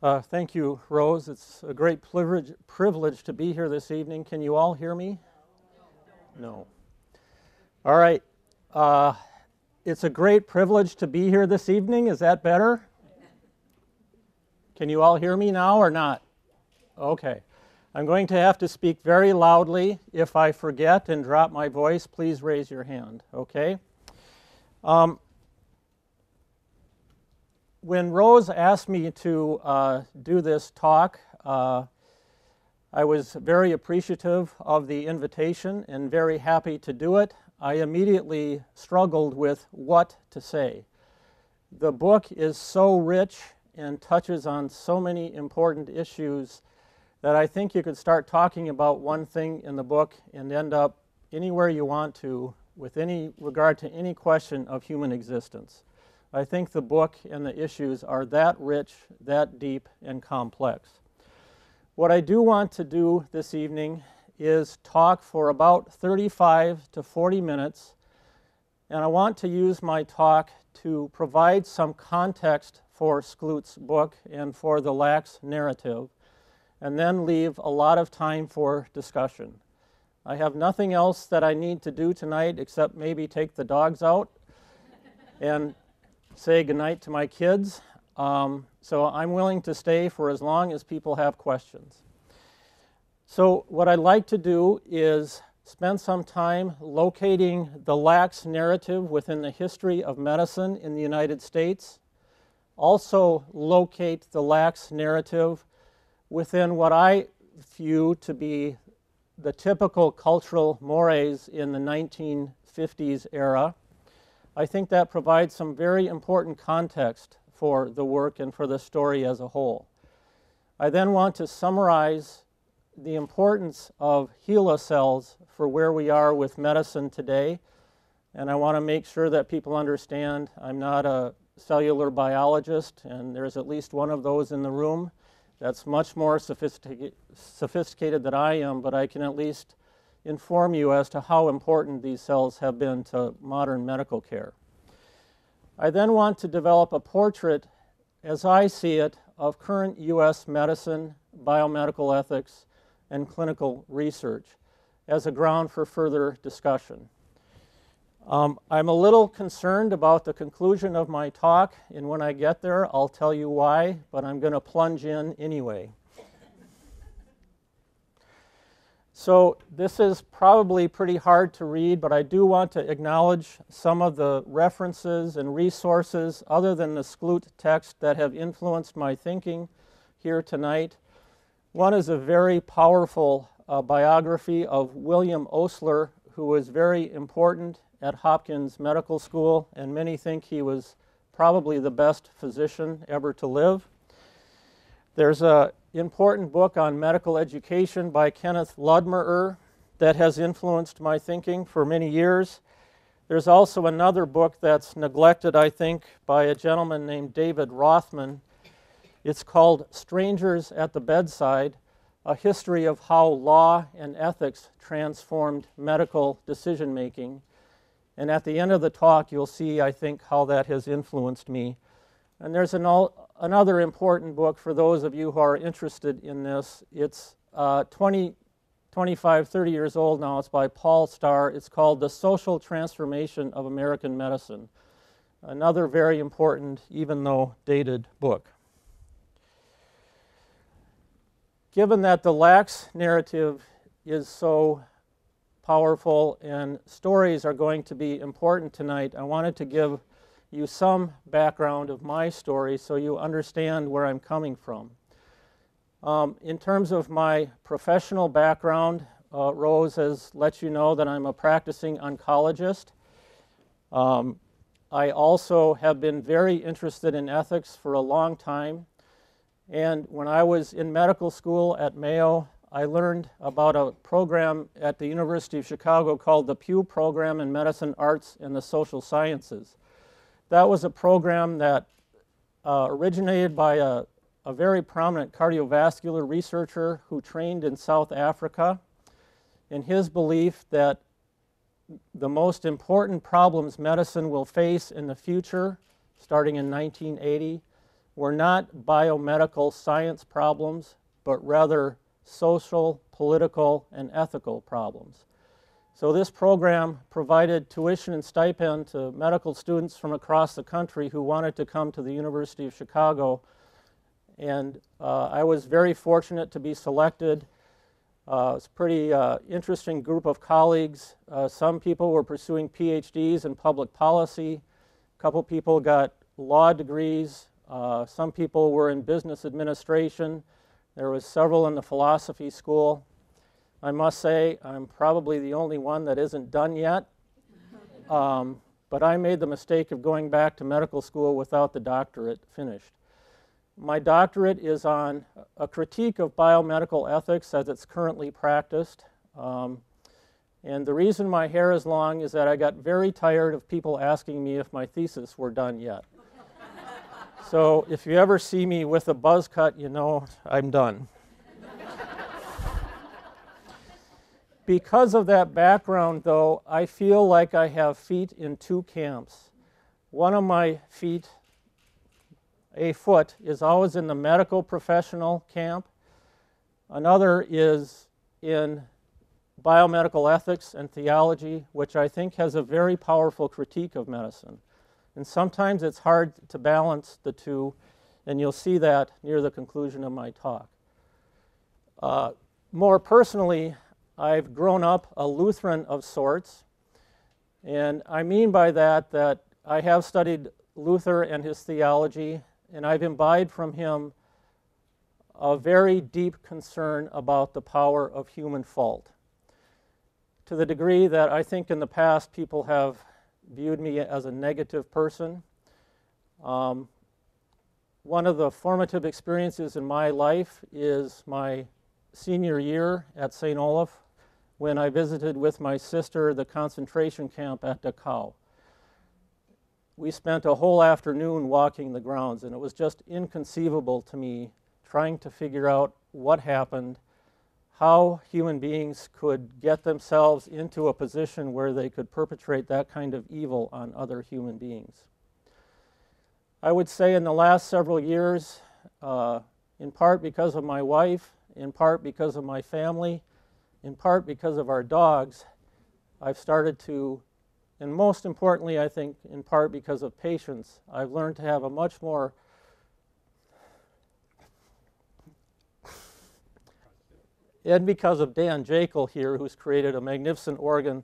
Thank you, Rose. It's a great privilege to be here this evening. Can you all hear me? No. All right. It's a great privilege to be here this evening. Is that better? Can you all hear me now or not? Okay. I'm going to have to speak very loudly. If I forget and drop my voice, please raise your hand, okay? When Rose asked me to do this talk, I was very appreciative of the invitation and very happy to do it. I immediately struggled with what to say. The book is so rich and touches on so many important issues that I think you could start talking about one thing in the book and end up anywhere you want to with any regard to any question of human existence. I think the book and the issues are that rich, that deep, and complex. What I do want to do this evening is talk for about 35 to 40 minutes, and I want to use my talk to provide some context for Skloot's book and for the lax narrative, and then leave a lot of time for discussion. I have nothing else that I need to do tonight except maybe take the dogs out and say goodnight to my kids. So I'm willing to stay for as long as people have questions. So what I'd like to do is spend some time locating the lax narrative within the history of medicine in the United States. Also locate the lax narrative within what I view to be the typical cultural mores in the 1950s era. I think that provides some very important context for the work and for the story as a whole. I then want to summarize the importance of HeLa cells for where we are with medicine today, and I want to make sure that people understand I'm not a cellular biologist, and there's at least one of those in the room that's much more sophisticated than I am, but I can at least inform you as to how important these cells have been to modern medical care. I then want to develop a portrait, as I see it, of current U.S. medicine, biomedical ethics, and clinical research as a ground for further discussion. I'm a little concerned about the conclusion of my talk, and when I get there, I'll tell you why, but I'm going to plunge in anyway. So this is probably pretty hard to read, but I do want to acknowledge some of the references and resources other than the Skloot text that have influenced my thinking here tonight. One is a very powerful biography of William Osler, who was very important at Hopkins Medical School, and many think he was probably the best physician ever to live. There's an important book on medical education by Kenneth Ludmerer that has influenced my thinking for many years. There's also another book that's neglected, I think, by a gentleman named David Rothman. It's called Strangers at the Bedside, A History of How Law and Ethics Transformed Medical Decision-Making. And at the end of the talk, you'll see, I think, how that has influenced me. And there's another important book for those of you who are interested in this. It's 25, 30 years old now. It's by Paul Starr. It's called The Social Transformation of American Medicine. Another very important, even though dated, book. Given that the lax narrative is so powerful and stories are going to be important tonight, I wanted to give you some background of my story so you understand where I'm coming from. In terms of my professional background, Rose has let you know that I'm a practicing oncologist. I also have been very interested in ethics for a long time. And when I was in medical school at Mayo, I learned about a program at the University of Chicago called the Pew Program in Medicine, Arts, and the Social Sciences. That was a program that originated by a very prominent cardiovascular researcher who trained in South Africa, in his belief that the most important problems medicine will face in the future, starting in 1980, were not biomedical science problems, but rather social, political, and ethical problems. So this program provided tuition and stipend to medical students from across the country who wanted to come to the University of Chicago. And I was very fortunate to be selected. It's a pretty interesting group of colleagues. Some people were pursuing PhDs in public policy. A couple people got law degrees. Some people were in business administration. There was several in the philosophy school. I must say I'm probably the only one that isn't done yet. But I made the mistake of going back to medical school without the doctorate finished. My doctorate is on a critique of biomedical ethics as it's currently practiced. And the reason my hair is long is that I got very tired of people asking me if my thesis were done yet. So if you ever see me with a buzz cut, you know I'm done. Because of that background, though, I feel like I have feet in two camps. One of my feet, a foot, is always in the medical professional camp. Another is in biomedical ethics and theology, which I think has a very powerful critique of medicine. And sometimes it's hard to balance the two, and you'll see that near the conclusion of my talk. More personally, I've grown up a Lutheran of sorts, and I mean by that I have studied Luther and his theology, and I've imbibed from him a very deep concern about the power of human fault, to the degree that I think in the past people have viewed me as a negative person. One of the formative experiences in my life is my senior year at St. Olaf, when I visited with my sister the concentration camp at Dachau. We spent a whole afternoon walking the grounds, and it was just inconceivable to me trying to figure out what happened, how human beings could get themselves into a position where they could perpetrate that kind of evil on other human beings. I would say in the last several years, in part because of my wife, in part because of my family, in part because of our dogs, I've started to, and most importantly, I think, in part because of patience, I've learned to have a much more and because of Dan Jekyll here, who's created a magnificent organ,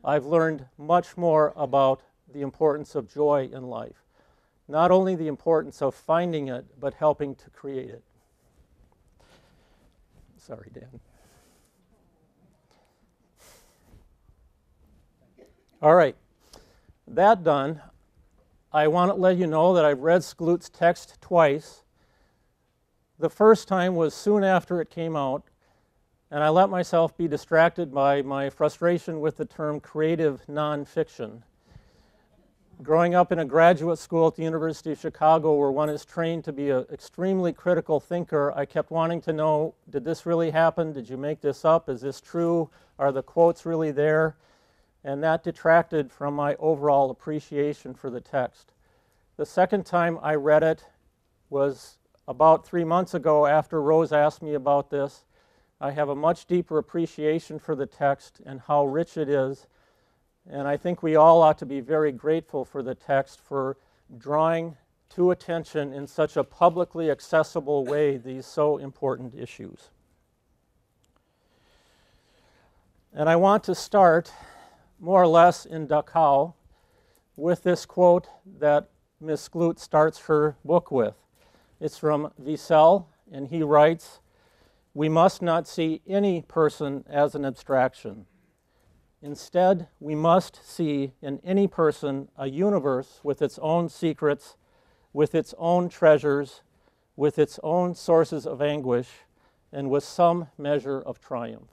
I've learned much more about the importance of joy in life. Not only the importance of finding it, but helping to create it. Sorry, Dan. All right, that done, I want to let you know that I've read Skloot's text twice. The first time was soon after it came out, and I let myself be distracted by my frustration with the term creative nonfiction. Growing up in a graduate school at the University of Chicago where one is trained to be an extremely critical thinker, I kept wanting to know, did this really happen? Did you make this up? Is this true? Are the quotes really there? And that detracted from my overall appreciation for the text. The second time I read it was about 3 months ago after Rose asked me about this. I have a much deeper appreciation for the text and how rich it is. And I think we all ought to be very grateful for the text for drawing to attention in such a publicly accessible way these so important issues. And I want to start more or less in Dachau with this quote that Ms. Skloot starts her book with. It's from Wiesel, and he writes, "We must not see any person as an abstraction. Instead, we must see in any person a universe with its own secrets, with its own treasures, with its own sources of anguish, and with some measure of triumph."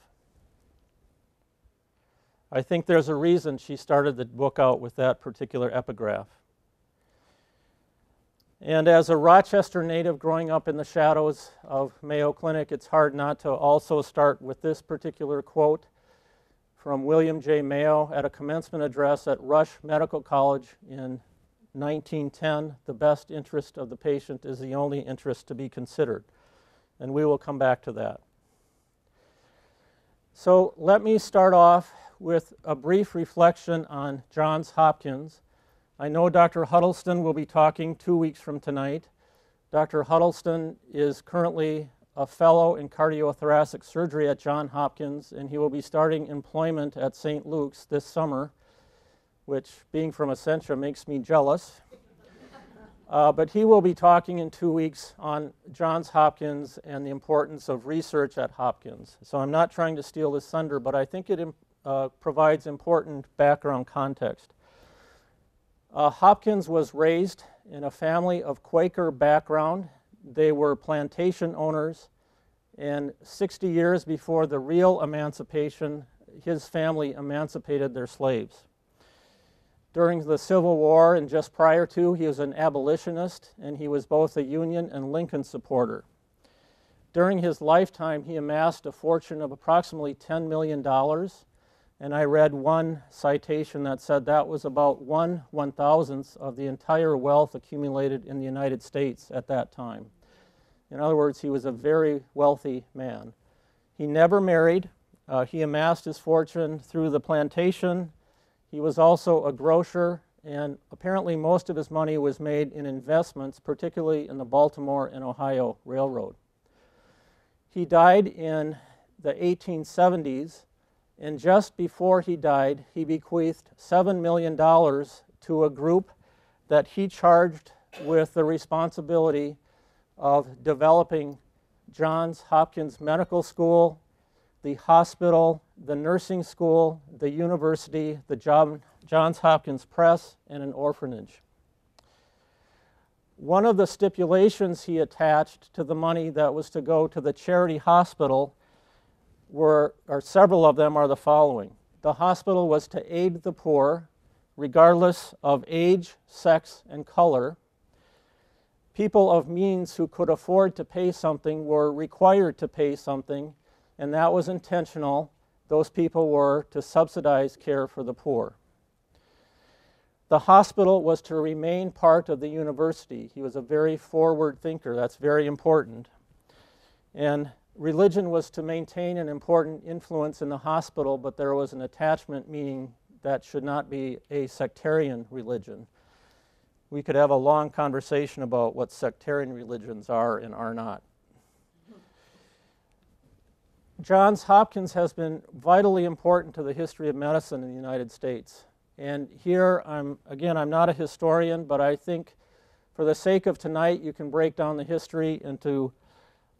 I think there's a reason she started the book out with that particular epigraph. And as a Rochester native growing up in the shadows of Mayo Clinic, it's hard not to also start with this particular quote from William J. Mayo at a commencement address at Rush Medical College in 1910, the best interest of the patient is the only interest to be considered. And we will come back to that. So let me start off with a brief reflection on Johns Hopkins. I know Dr. Huddleston will be talking 2 weeks from tonight. Dr. Huddleston is currently a fellow in cardiothoracic surgery at Johns Hopkins, and he will be starting employment at St. Luke's this summer, which, being from Essentia, makes me jealous. But he will be talking in 2 weeks on Johns Hopkins and the importance of research at Hopkins. So I'm not trying to steal his thunder, but I think it provides important background context. Hopkins was raised in a family of Quaker background. They were plantation owners, and 60 years before the real emancipation, his family emancipated their slaves. During the Civil War and just prior to, he was an abolitionist, and he was both a Union and Lincoln supporter. During his lifetime, he amassed a fortune of approximately $10 million, and I read one citation that said that was about 1/1000th of the entire wealth accumulated in the United States at that time. In other words, he was a very wealthy man. He never married. He amassed his fortune through the plantation. He was also a grocer, and apparently most of his money was made in investments, particularly in the Baltimore and Ohio Railroad. He died in the 1870s, and just before he died, he bequeathed $7 million to a group that he charged with the responsibility of developing Johns Hopkins Medical School, the hospital, the nursing school, the university, the Johns Hopkins Press, and an orphanage. One of the stipulations he attached to the money that was to go to the charity hospital or several of them are the following. The hospital was to aid the poor, regardless of age, sex, and color. People of means who could afford to pay something were required to pay something, and that was intentional. Those people were to subsidize care for the poor. The hospital was to remain part of the university. He was a very forward thinker. That's very important. And religion was to maintain an important influence in the hospital, but there was an attachment, meaning that should not be a sectarian religion. We could have a long conversation about what sectarian religions are and are not. Johns Hopkins has been vitally important to the history of medicine in the United States. And here, I'm not a historian, but I think for the sake of tonight, you can break down the history into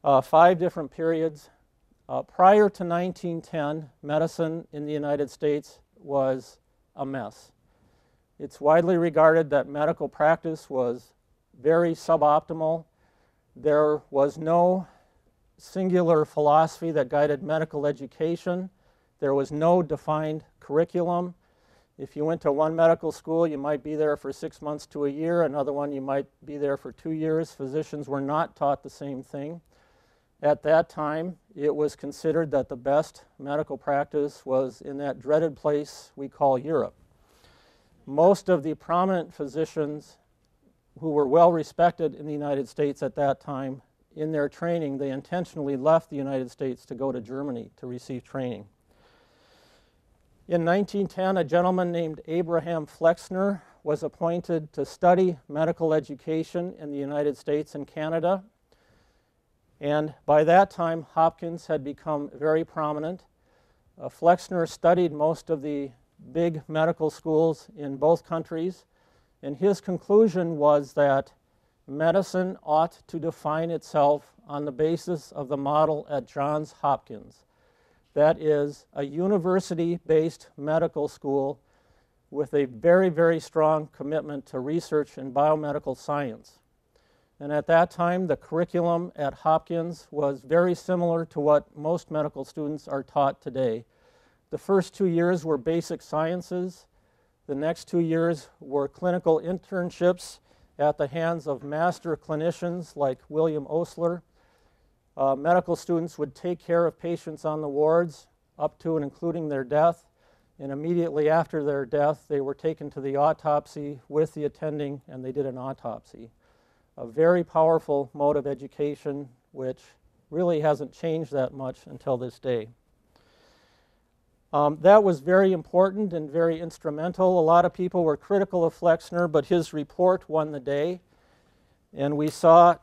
5 different periods. Prior to 1910, medicine in the United States was a mess. It's widely regarded that medical practice was very suboptimal. There was no singular philosophy that guided medical education. There was no defined curriculum. If you went to one medical school, you might be there for 6 months to a year. Another one, you might be there for 2 years. Physicians were not taught the same thing. At that time, it was considered that the best medical practice was in that dreaded place we call Europe. Most of the prominent physicians who were well respected in the United States at that time, in their training, they intentionally left the United States to go to Germany to receive training. In 1910, a gentleman named Abraham Flexner was appointed to study medical education in the United States and Canada. And by that time, Hopkins had become very prominent. Flexner studied most of the big medical schools in both countries, and his conclusion was that medicine ought to define itself on the basis of the model at Johns Hopkins. That is a university-based medical school with a very, very strong commitment to research in biomedical science. And at that time, the curriculum at Hopkins was very similar to what most medical students are taught today. The first 2 years were basic sciences. The next 2 years were clinical internships at the hands of master clinicians like William Osler. Medical students would take care of patients on the wards up to and including their death. And immediately after their death, they were taken to the autopsy with the attending, and they did an autopsy. A very powerful mode of education, which really hasn't changed that much until this day. That was very important and very instrumental. A lot of people were critical of Flexner, but his report won the day. And we saw,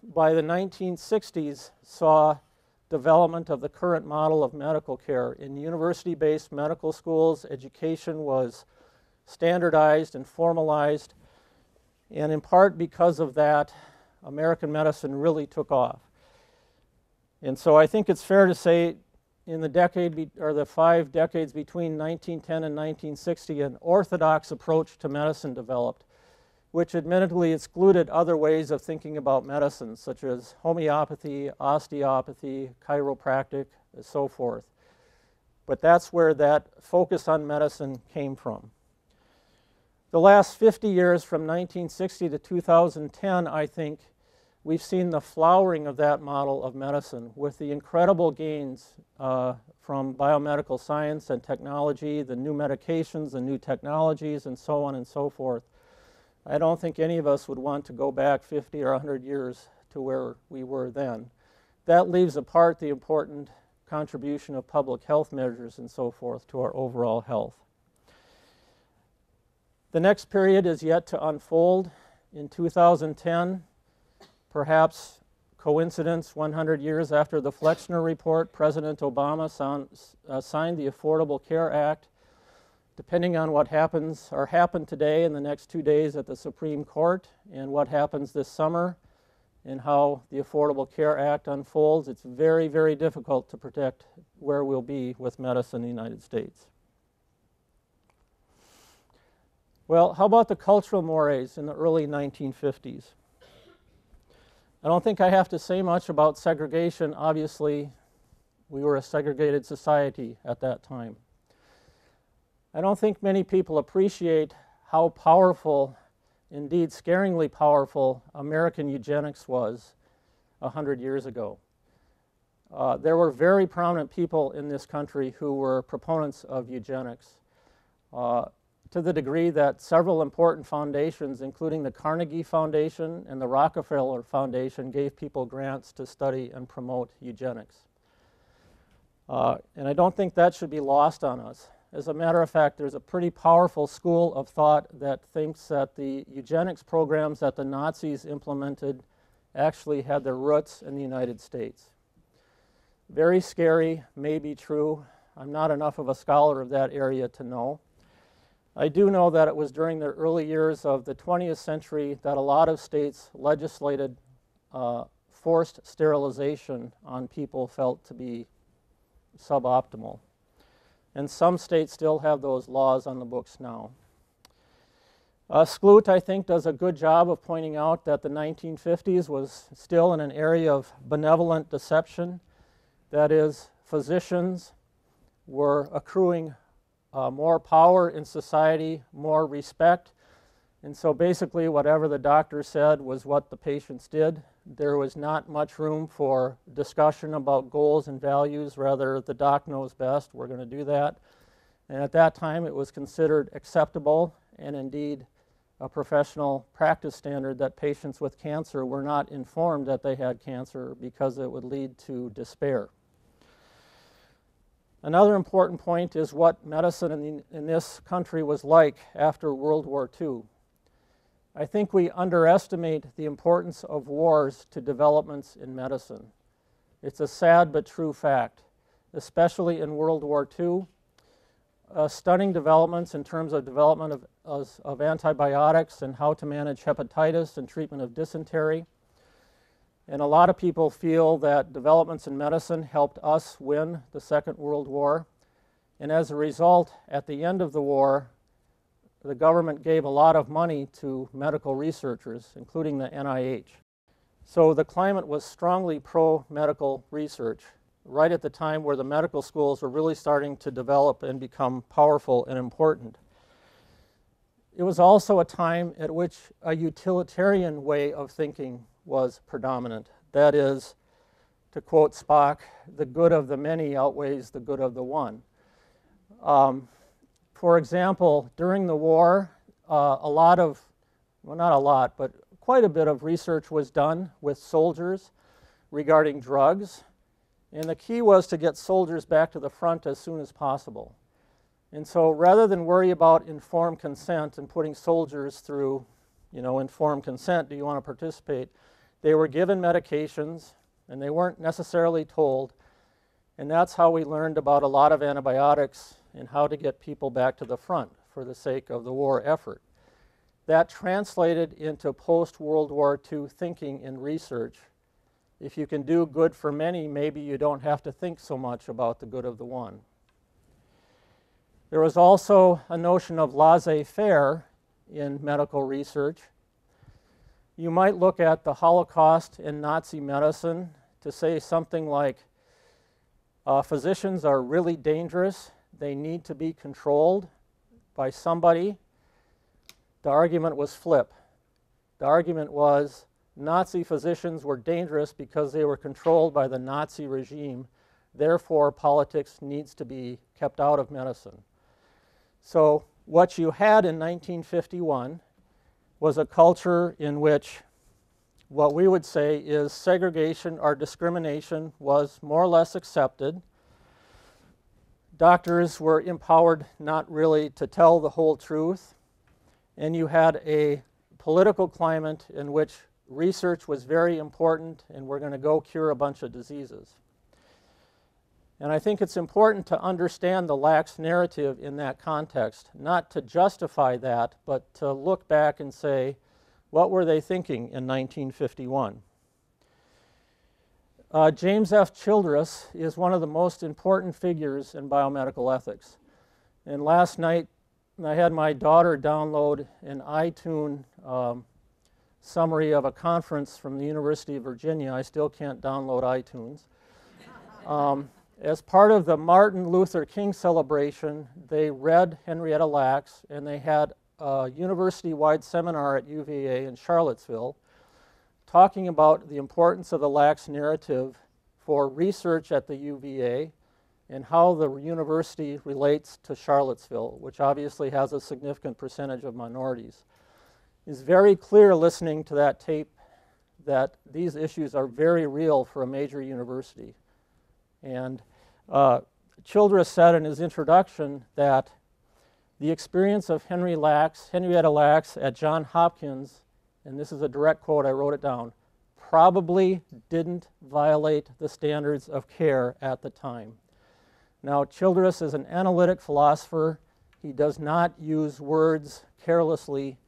by the 1960s, saw development of the current model of medical care. In university-based medical schools, education was standardized and formalized. And in part because of that, American medicine really took off. And so I think it's fair to say in the decade, or the 5 decades between 1910 and 1960, an orthodox approach to medicine developed, which admittedly excluded other ways of thinking about medicine, such as homeopathy, osteopathy, chiropractic, and so forth. But that's where that focus on medicine came from. The last 50 years, from 1960 to 2010, I think, we've seen the flowering of that model of medicine with the incredible gains from biomedical science and technology, the new medications, the new technologies, and so on and so forth. I don't think any of us would want to go back 50 or 100 years to where we were then. That leaves apart the important contribution of public health measures and so forth to our overall health. The next period is yet to unfold. In 2010, perhaps coincidence, 100 years after the Flexner report, President Obama signed the Affordable Care Act. Depending on what happens or happened today in the next 2 days at the Supreme Court and what happens this summer and how the Affordable Care Act unfolds, it's very, very difficult to predict where we'll be with medicine in the United States. Well, how about the cultural mores in the early 1950s? I don't think I have to say much about segregation. Obviously, we were a segregated society at that time. I don't think many people appreciate how powerful, indeed scaringly powerful, American eugenics was 100 years ago. There were very prominent people in this country who were proponents of eugenics, to the degree that several important foundations, including the Carnegie Foundation and the Rockefeller Foundation, gave people grants to study and promote eugenics. And I don't think that should be lost on us. As a matter of fact, there's a pretty powerful school of thought that thinks that the eugenics programs that the Nazis implemented actually had their roots in the United States. Very scary, may be true. I'm not enough of a scholar of that area to know. I do know that it was during the early years of the 20th century that a lot of states legislated forced sterilization on people felt to be suboptimal. And some states still have those laws on the books now. Skloot, I think, does a good job of pointing out that the 1950s was still in an area of benevolent deception. That is, physicians were accruing more power in society, more respect. And so basically whatever the doctor said was what the patients did. There was not much room for discussion about goals and values. Rather, the doc knows best, we're going to do that. And at that time it was considered acceptable and indeed a professional practice standard that patients with cancer were not informed that they had cancer because it would lead to despair. Another important point is what medicine in this country was like after World War II. I think we underestimate the importance of wars to developments in medicine. It's a sad but true fact, especially in World War II. Stunning developments in terms of development of antibiotics and how to manage hepatitis and treatment of dysentery. And a lot of people feel that developments in medicine helped us win the Second World War. And as a result, at the end of the war, the government gave a lot of money to medical researchers, including the NIH. So the climate was strongly pro-medical research, right at the time where the medical schools were really starting to develop and become powerful and important. It was also a time at which a utilitarian way of thinking was predominant. That is, to quote Spock, the good of the many outweighs the good of the one. For example, during the war, a lot of, well, not a lot, but quite a bit of research was done with soldiers regarding drugs. And the key was to get soldiers back to the front as soon as possible. And so rather than worry about informed consent and putting soldiers through, informed consent, do you want to participate? They were given medications, and they weren't necessarily told. And that's how we learned about a lot of antibiotics and how to get people back to the front for the sake of the war effort. That translated into post-World War II thinking and research. If you can do good for many, maybe you don't have to think so much about the good of the one. There was also a notion of laissez-faire in medical research. You might look at the Holocaust in Nazi medicine to say something like, physicians are really dangerous. They need to be controlled by somebody. The argument was flip. The argument was Nazi physicians were dangerous because they were controlled by the Nazi regime. Therefore, politics needs to be kept out of medicine. So what you had in 1951 was a culture in which what we would say is segregation or discrimination was more or less accepted. Doctors were empowered not really to tell the whole truth. And you had a political climate in which research was very important, and we're going to go cure a bunch of diseases. And I think it's important to understand the lax narrative in that context, not to justify that, but to look back and say, what were they thinking in 1951? James F. Childress is one of the most important figures in biomedical ethics. And last night, I had my daughter download an iTunes summary of a conference from the University of Virginia. I still can't download iTunes. As part of the Martin Luther King celebration, they read Henrietta Lacks, and they had a university-wide seminar at UVA in Charlottesville talking about the importance of the Lacks narrative for research at the UVA and how the university relates to Charlottesville, which obviously has a significant percentage of minorities. It's very clear listening to that tape that these issues are very real for a major university. And Childress said in his introduction that the experience of Henrietta Lacks at Johns Hopkins, and this is a direct quote, I wrote it down, probably didn't violate the standards of care at the time. Now, Childress is an analytic philosopher. He does not use words carelessly.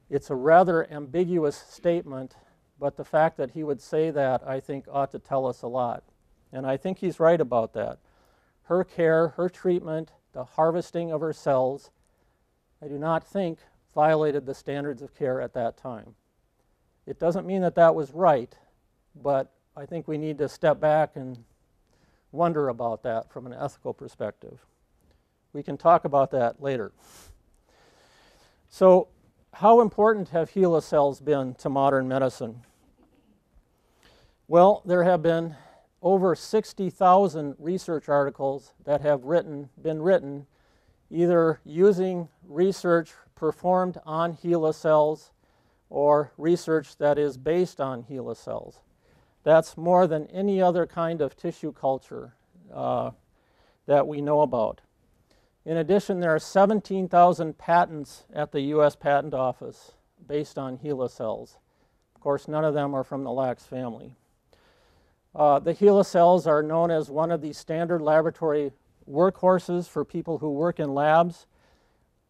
It's a rather ambiguous statement, but the fact that he would say that, I think, ought to tell us a lot. And I think he's right about that. Her care, her treatment, the harvesting of her cells, I do not think violated the standards of care at that time. It doesn't mean that that was right, but I think we need to step back and wonder about that from an ethical perspective. We can talk about that later. So, how important have HeLa cells been to modern medicine? Well, there have been over 60,000 research articles that have been written either using research performed on HeLa cells or research that is based on HeLa cells. That's more than any other kind of tissue culture that we know about. In addition, there are 17,000 patents at the U.S. Patent Office based on HeLa cells. Of course, none of them are from the Lacks family. The HeLa cells are known as one of the standard laboratory workhorses for people who work in labs.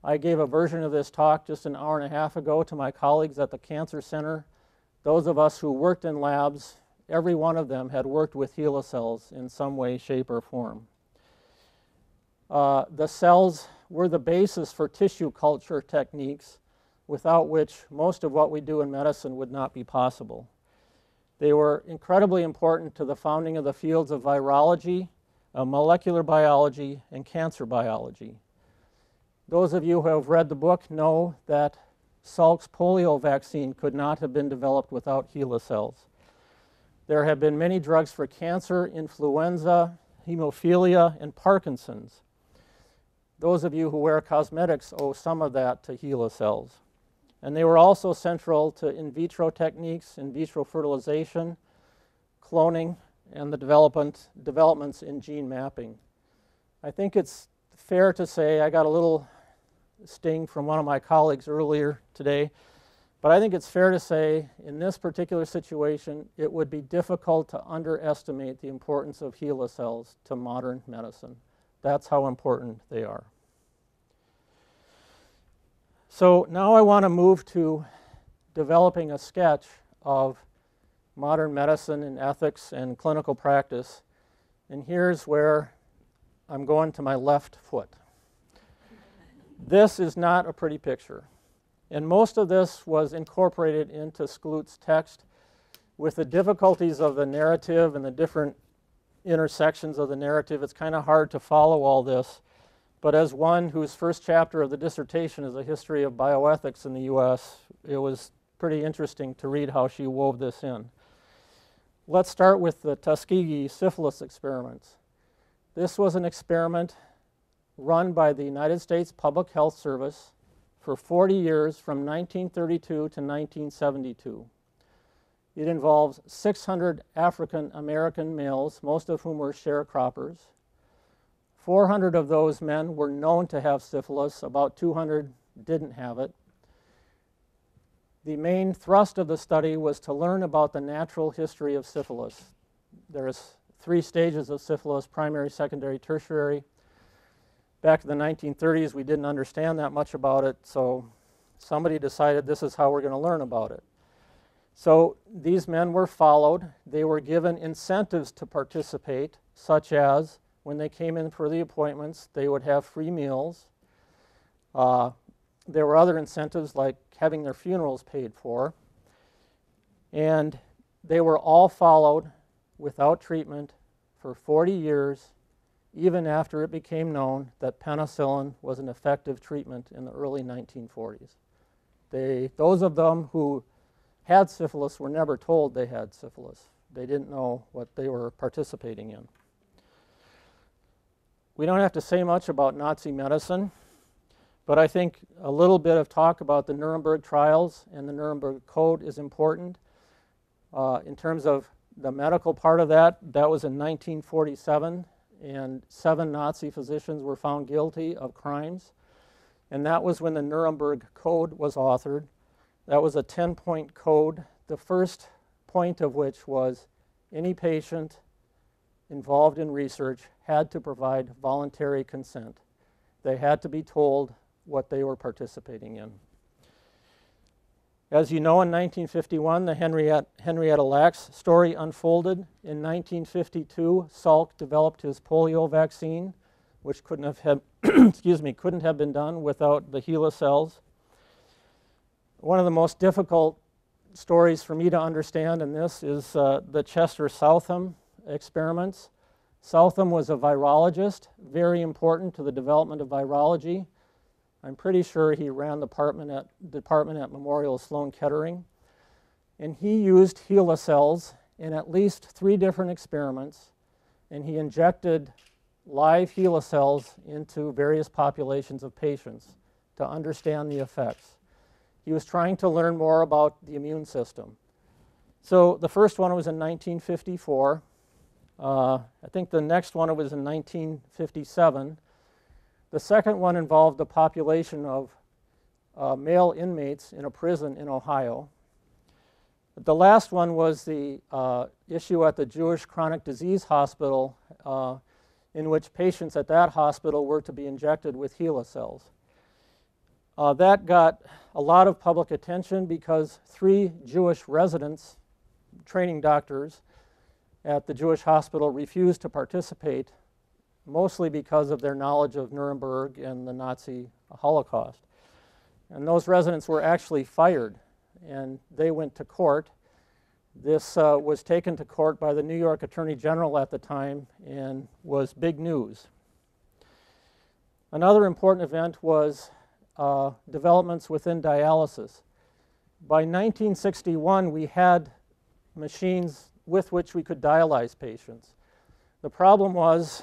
I gave a version of this talk just an hour and a half ago to my colleagues at the Cancer Center. Those of us who worked in labs, every one of them had worked with HeLa cells in some way, shape, or form. The cells were the basis for tissue culture techniques, without which most of what we do in medicine would not be possible. They were incredibly important to the founding of the fields of virology, molecular biology, and cancer biology. Those of you who have read the book know that Salk's polio vaccine could not have been developed without HeLa cells. There have been many drugs for cancer, influenza, hemophilia, and Parkinson's. those of you who wear cosmetics owe some of that to HeLa cells. And they were also central to in vitro techniques, in vitro fertilization, cloning, and the developments in gene mapping. I think it's fair to say, I got a little sting from one of my colleagues earlier today, but I think it's fair to say in this particular situation, it would be difficult to underestimate the importance of HeLa cells to modern medicine. That's how important they are. So now I want to move to developing a sketch of modern medicine and ethics and clinical practice. And here's where I'm going to my left foot. This is not a pretty picture. And most of this was incorporated into Skloot's text with the difficulties of the narrative and the different intersections of the narrative. It's kind of hard to follow all this. But as one whose first chapter of the dissertation is a history of bioethics in the US, it was pretty interesting to read how she wove this in. Let's start with the Tuskegee syphilis experiments. This was an experiment run by the United States Public Health Service for 40 years from 1932 to 1972. It involves 600 African American males, most of whom were sharecroppers. 400 of those men were known to have syphilis, about 200 didn't have it. The main thrust of the study was to learn about the natural history of syphilis. There's 3 stages of syphilis: primary, secondary, tertiary. Back in the 1930s, we didn't understand that much about it, so somebody decided this is how we're going to learn about it. So these men were followed. They were given incentives to participate, such as when they came in for the appointments, they would have free meals. There were other incentives like having their funerals paid for. And they were all followed without treatment for 40 years, even after it became known that penicillin was an effective treatment in the early 1940s. Those of them who had syphilis were never told they had syphilis. They didn't know what they were participating in. We don't have to say much about Nazi medicine, but I think a little bit of talk about the Nuremberg trials and the Nuremberg Code is important. In terms of the medical part of that, that was in 1947, and 7 Nazi physicians were found guilty of crimes. And that was when the Nuremberg Code was authored. That was a 10-point code, the first point of which was any patient involved in research had to provide voluntary consent. They had to be told what they were participating in. As you know, in 1951, the Henrietta Lacks story unfolded. In 1952, Salk developed his polio vaccine, which couldn't have couldn't have been done without the HeLa cells. One of the most difficult stories for me to understand in this is the Chester Southam experiments. Southam was a virologist, very important to the development of virology. I'm pretty sure he ran the department at Memorial Sloan Kettering. And he used HeLa cells in at least 3 different experiments, and he injected live HeLa cells into various populations of patients to understand the effects. He was trying to learn more about the immune system. So the first one was in 1954. I think the next one was in 1957. The second one involved a population of male inmates in a prison in Ohio. The last one was the issue at the Jewish Chronic Disease Hospital, in which patients at that hospital were to be injected with HeLa cells. That got a lot of public attention because 3 Jewish residents, training doctors at the Jewish hospital, refused to participate, mostly because of their knowledge of Nuremberg and the Nazi Holocaust. And those residents were actually fired, and they went to court. This was taken to court by the New York Attorney General at the time and was big news. Another important event was developments within dialysis. By 1961, we had machines with which we could dialyze patients. The problem was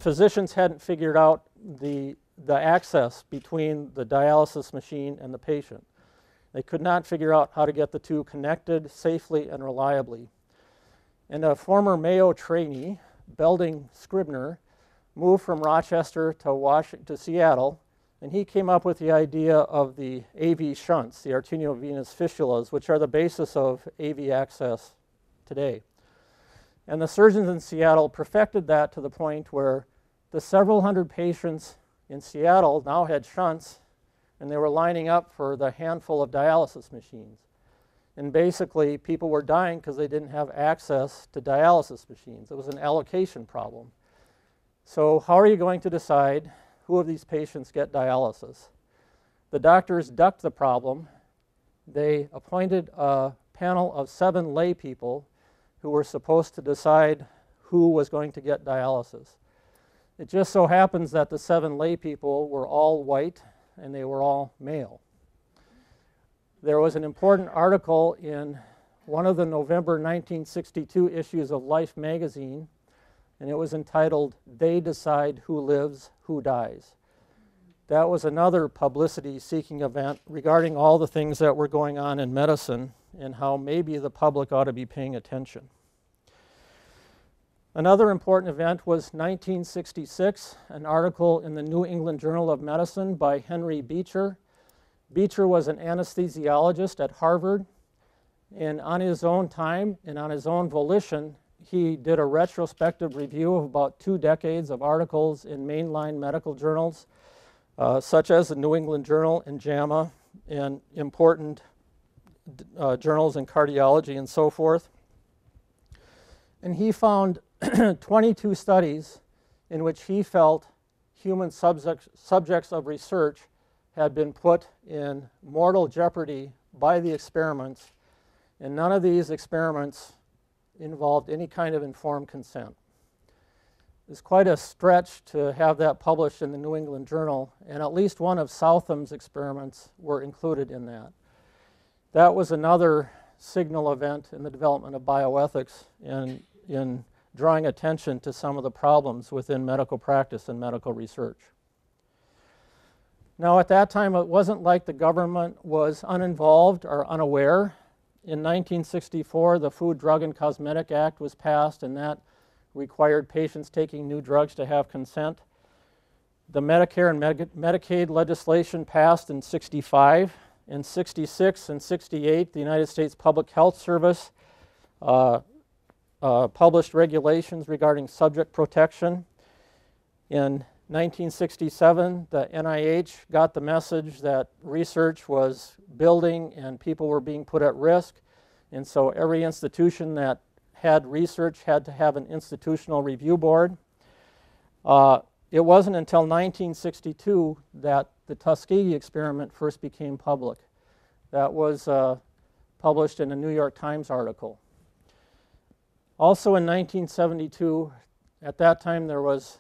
physicians hadn't figured out the the access between the dialysis machine and the patient. They could not figure out how to get the two connected safely and reliably. And a former Mayo trainee, Belding Scribner, moved from Rochester to Seattle, and he came up with the idea of the AV shunts, the arteriovenous fistulas, which are the basis of AV access today. And the surgeons in Seattle perfected that to the point where the several hundred patients in Seattle now had shunts, and they were lining up for the handful of dialysis machines. And basically, people were dying because they didn't have access to dialysis machines. It was an allocation problem. So how are you going to decide who of these patients get dialysis? The doctors ducked the problem. They appointed a panel of 7 lay people who were supposed to decide who was going to get dialysis. It just so happens that the 7 lay people were all white and they were all male. There was an important article in one of the November 1962 issues of Life magazine, and it was entitled, "They Decide Who Lives, Who Dies." That was another publicity-seeking event regarding all the things that were going on in medicine and how maybe the public ought to be paying attention. Another important event was 1966, an article in the New England Journal of Medicine by Henry Beecher. Beecher was an anesthesiologist at Harvard, and on his own time and on his own volition, he did a retrospective review of about 2 decades of articles in mainline medical journals, such as the New England Journal and JAMA, and important journals in cardiology and so forth. And he found 22 studies in which he felt human subjects of research had been put in mortal jeopardy by the experiments, and none of these experiments involved any kind of informed consent. It's quite a stretch to have that published in the New England Journal, and at least one of Southam's experiments were included in that. That was another signal event in the development of bioethics and in drawing attention to some of the problems within medical practice and medical research. Now, at that time, it wasn't like the government was uninvolved or unaware. In 1964, the Food, Drug, and Cosmetic Act was passed, and that required patients taking new drugs to have consent. The Medicare and Medicaid legislation passed in 65. In 66 and 68, the United States Public Health Service published regulations regarding subject protection. In 1967, the NIH got the message that research was building and people were being put at risk, and so every institution that had research had to have an institutional review board. It wasn't until 1962 that the Tuskegee experiment first became public. That was published in a New York Times article. Also in 1972, at that time there was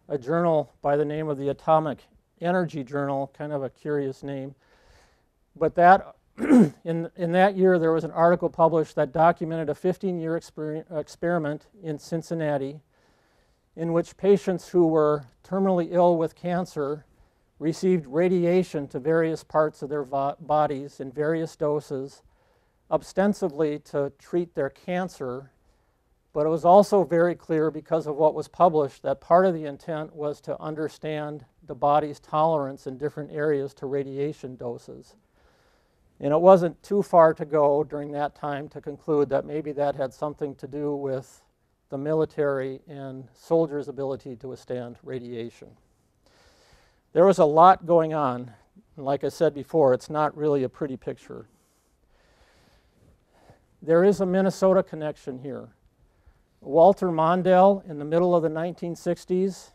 a journal by the name of the Atomic Energy Journal, kind of a curious name. But that in that year there was an article published that documented a 15-year experiment in Cincinnati in which patients who were terminally ill with cancer received radiation to various parts of their bodies in various doses, ostensibly to treat their cancer. But it was also very clear, because of what was published, that part of the intent was to understand the body's tolerance in different areas to radiation doses. And it wasn't too far to go during that time to conclude that maybe that had something to do with the military and soldiers' ability to withstand radiation. There was a lot going on. And like I said before, it's not really a pretty picture. There is a Minnesota connection here. Walter Mondale, in the middle of the 1960s,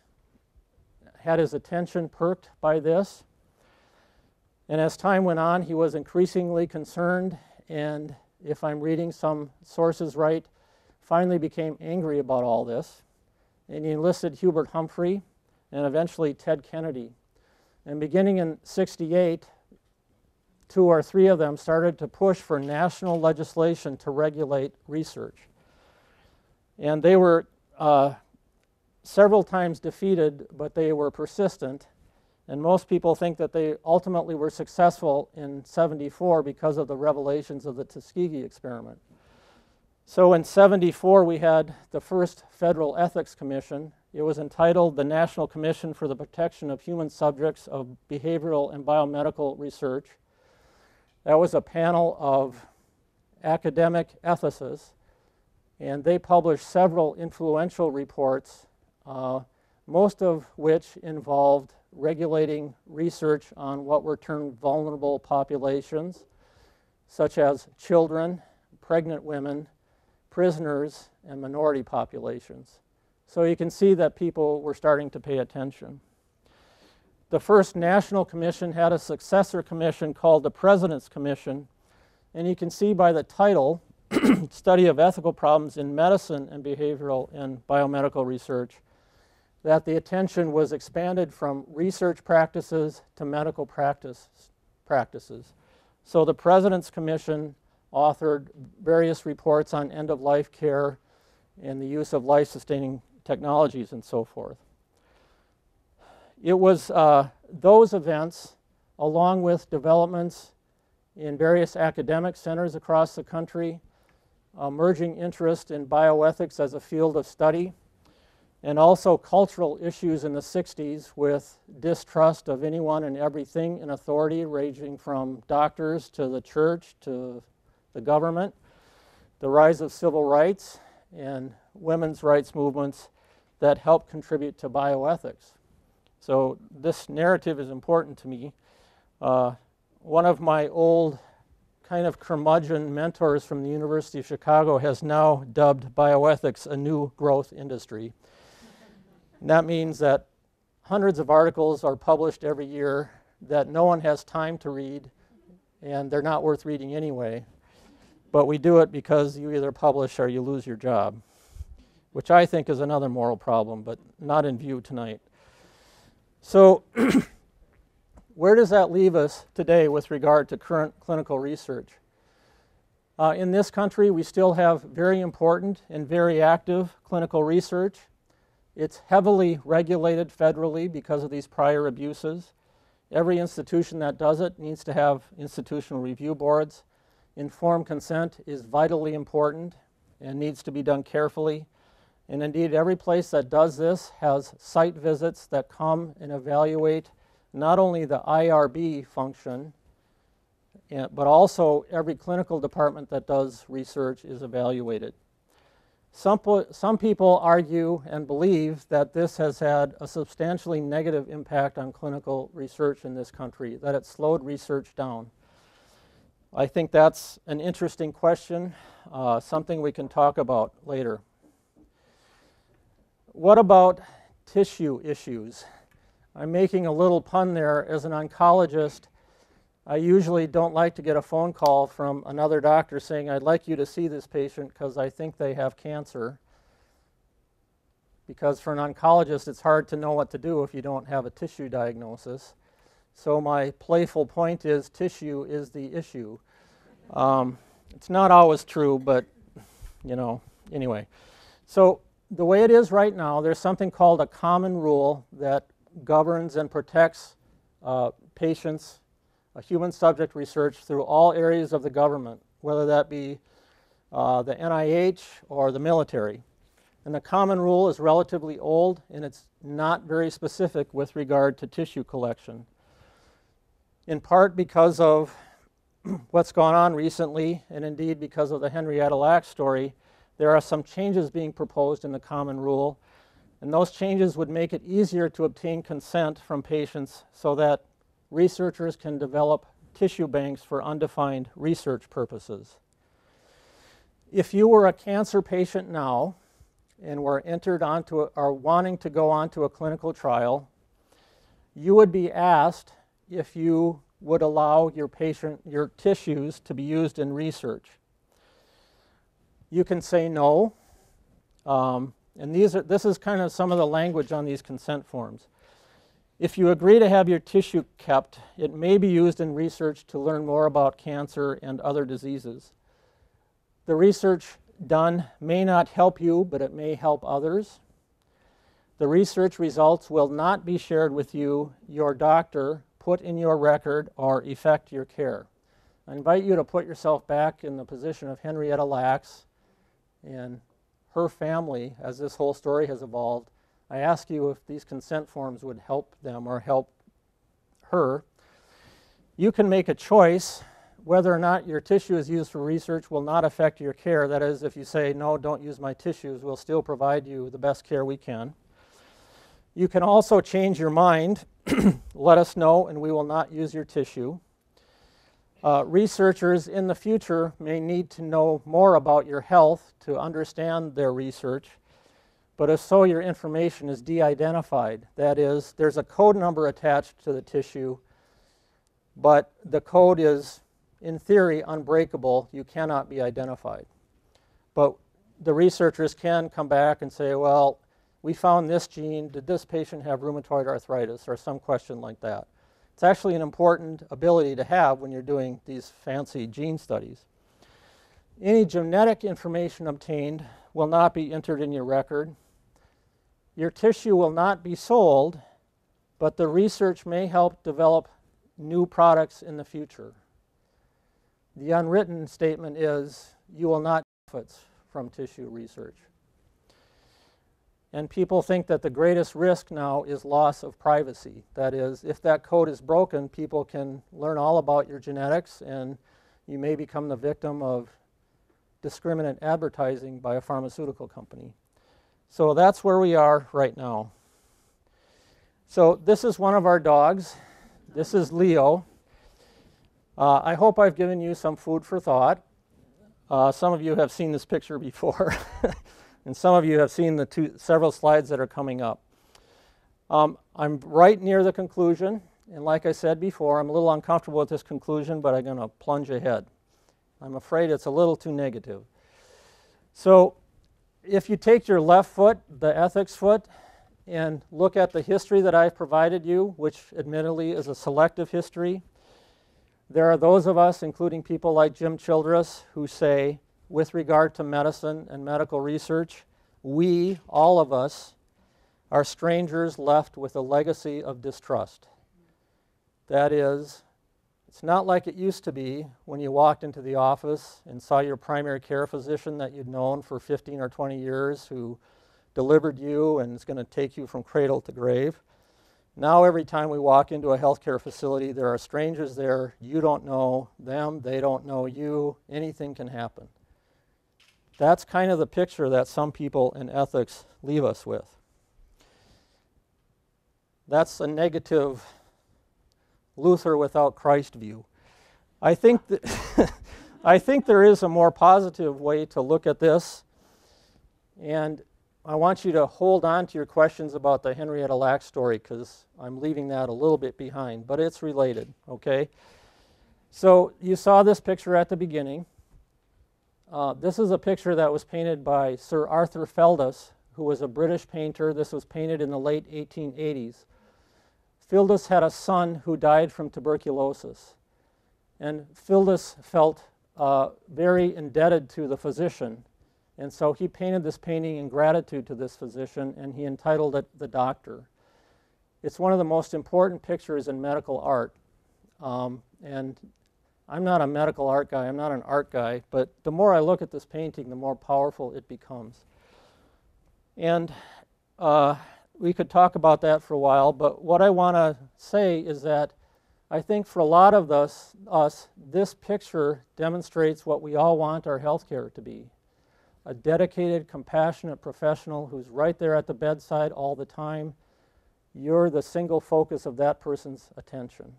had his attention perked by this. And as time went on, he was increasingly concerned, and if I'm reading some sources right, finally became angry about all this. And he enlisted Hubert Humphrey and eventually Ted Kennedy. And beginning in '68, 2 or 3 of them started to push for national legislation to regulate research. And they were several times defeated, but they were persistent. And most people think that they ultimately were successful in '74 because of the revelations of the Tuskegee experiment. So in '74, we had the first federal ethics commission. It was entitled the National Commission for the Protection of Human Subjects of Behavioral and Biomedical Research. That was a panel of academic ethicists, and they published several influential reports, most of which involved regulating research on what were termed vulnerable populations, such as children, pregnant women, prisoners, and minority populations. So you can see that people were starting to pay attention. The first national commission had a successor commission called the President's Commission, and you can see by the title, Study of Ethical Problems in Medicine and Behavioral and Biomedical Research, that the attention was expanded from research practices to medical practices. So the President's Commission authored various reports on end-of-life care and the use of life-sustaining technologies and so forth. It was those events, along with developments in various academic centers across the country, emerging interest in bioethics as a field of study, and also cultural issues in the '60s with distrust of anyone and everything in authority, ranging from doctors to the church to the government, the rise of civil rights and women's rights movements that helped contribute to bioethics. So this narrative is important to me. One of my old kind of curmudgeon mentors from the University of Chicago has now dubbed bioethics a new growth industry. And that means that hundreds of articles are published every year that no one has time to read, and they're not worth reading anyway. But we do it because you either publish or you lose your job, which I think is another moral problem, but not in view tonight. So where does that leave us today with regard to current clinical research? In this country, we still have very important and very active clinical research. It's heavily regulated federally because of these prior abuses. Every institution that does it needs to have institutional review boards. Informed consent is vitally important and needs to be done carefully. And indeed, every place that does this has site visits that come and evaluate not only the IRB function, but also every clinical department that does research is evaluated. Some people argue and believe that this has had a substantially negative impact on clinical research in this country, that it slowed research down. I think that's an interesting question, something we can talk about later. What about tissue issues? I'm making a little pun there. As an oncologist, I usually don't like to get a phone call from another doctor saying, I'd like you to see this patient because I think they have cancer. Because for an oncologist, it's hard to know what to do if you don't have a tissue diagnosis. So my playful point is tissue is the issue. It's not always true, but you know, anyway. So the way it is right now, there's something called a common rule that governs and protects patients' human subject research through all areas of the government, whether that be the NIH or the military. And the common rule is relatively old, and it's not very specific with regard to tissue collection. In part because of what's gone on recently, and indeed because of the Henrietta Lacks story, there are some changes being proposed in the common rule, and those changes would make it easier to obtain consent from patients so that researchers can develop tissue banks for undefined research purposes. If you were a cancer patient now and were entered onto or wanting to go onto a clinical trial, you would be asked if you would allow your tissues to be used in research. You can say no, and this is kind of some of the language on these consent forms. If you agree to have your tissue kept, it may be used in research to learn more about cancer and other diseases. The research done may not help you, but it may help others. The research results will not be shared with you, your doctor, put in your record, or effect your care. I invite you to put yourself back in the position of Henrietta Lacks and her family as this whole story has evolved. I ask you if these consent forms would help them or help her. You can make a choice. Whether or not your tissue is used for research will not affect your care. That is, if you say, no, don't use my tissues, we'll still provide you the best care we can. You can also change your mind. Let us know, and we will not use your tissue. Researchers in the future may need to know more about your health to understand their research, but if so, your information is de-identified. That is, there's a code number attached to the tissue, but the code is, in theory, unbreakable. You cannot be identified. But the researchers can come back and say, well, we found this gene. Did this patient have rheumatoid arthritis, or some question like that? It's actually an important ability to have when you're doing these fancy gene studies. Any genetic information obtained will not be entered in your record. Your tissue will not be sold, but the research may help develop new products in the future. The unwritten statement is you will not benefit from tissue research. And people think that the greatest risk now is loss of privacy. That is, if that code is broken, people can learn all about your genetics, and you may become the victim of discriminant advertising by a pharmaceutical company. So that's where we are right now. So this is one of our dogs. This is Leo. I hope I've given you some food for thought. Some of you have seen this picture before. And some of you have seen the several slides that are coming up. I'm right near the conclusion, and like I said before, I'm a little uncomfortable with this conclusion, but I'm going to plunge ahead. I'm afraid it's a little too negative. So if you take your left foot, the ethics foot, and look at the history that I've provided you, which admittedly is a selective history, there are those of us, including people like Jim Childress, who say, with regard to medicine and medical research, we, all of us, are strangers left with a legacy of distrust. That is, it's not like it used to be when you walked into the office and saw your primary care physician that you'd known for 15 or 20 years who delivered you and is going to take you from cradle to grave. Now every time we walk into a healthcare facility, there are strangers there. You don't know them, they don't know you. Anything can happen. That's kind of the picture that some people in ethics leave us with. That's a negative Luther without Christ view. I think that I think there is a more positive way to look at this, and I want you to hold on to your questions about the Henrietta Lacks story, because I'm leaving that a little bit behind, but it's related, okay? So you saw this picture at the beginning. This is a picture that was painted by Sir Arthur Feldus, who was a British painter. This was painted in the late 1880s. Feldus had a son who died from tuberculosis, and Feldus felt very indebted to the physician, and so he painted this painting in gratitude to this physician, and he entitled it The Doctor. It's one of the most important pictures in medical art, and I'm not a medical art guy, I'm not an art guy, but the more I look at this painting, the more powerful it becomes. And we could talk about that for a while, but what I want to say is that I think for a lot of us, this picture demonstrates what we all want our healthcare to be. A dedicated, compassionate professional who's right there at the bedside all the time. You're the single focus of that person's attention.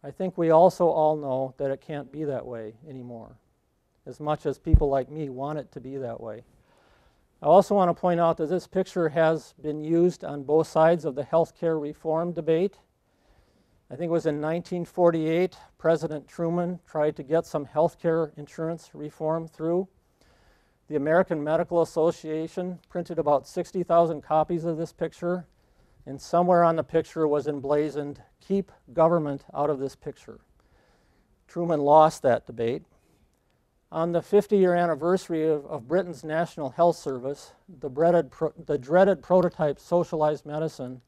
I think we also all know that it can't be that way anymore, as much as people like me want it to be that way. I also want to point out that this picture has been used on both sides of the healthcare reform debate. I think it was in 1948, President Truman tried to get some healthcare insurance reform through. The American Medical Association printed about 60,000 copies of this picture, and somewhere on the picture was emblazoned, "Keep government out of this picture." Truman lost that debate. On the 50-year anniversary of Britain's National Health Service, the dreaded prototype socialized medicine,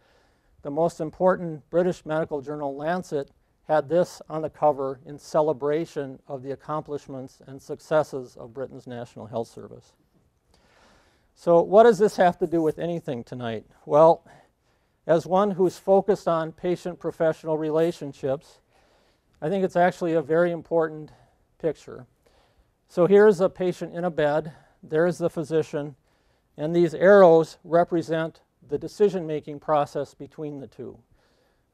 the most important British medical journal, Lancet, had this on the cover in celebration of the accomplishments and successes of Britain's National Health Service. So what does this have to do with anything tonight? Well, as one who's focused on patient-professional relationships, I think it's actually a very important picture. So here's a patient in a bed, there's the physician, and these arrows represent the decision-making process between the two.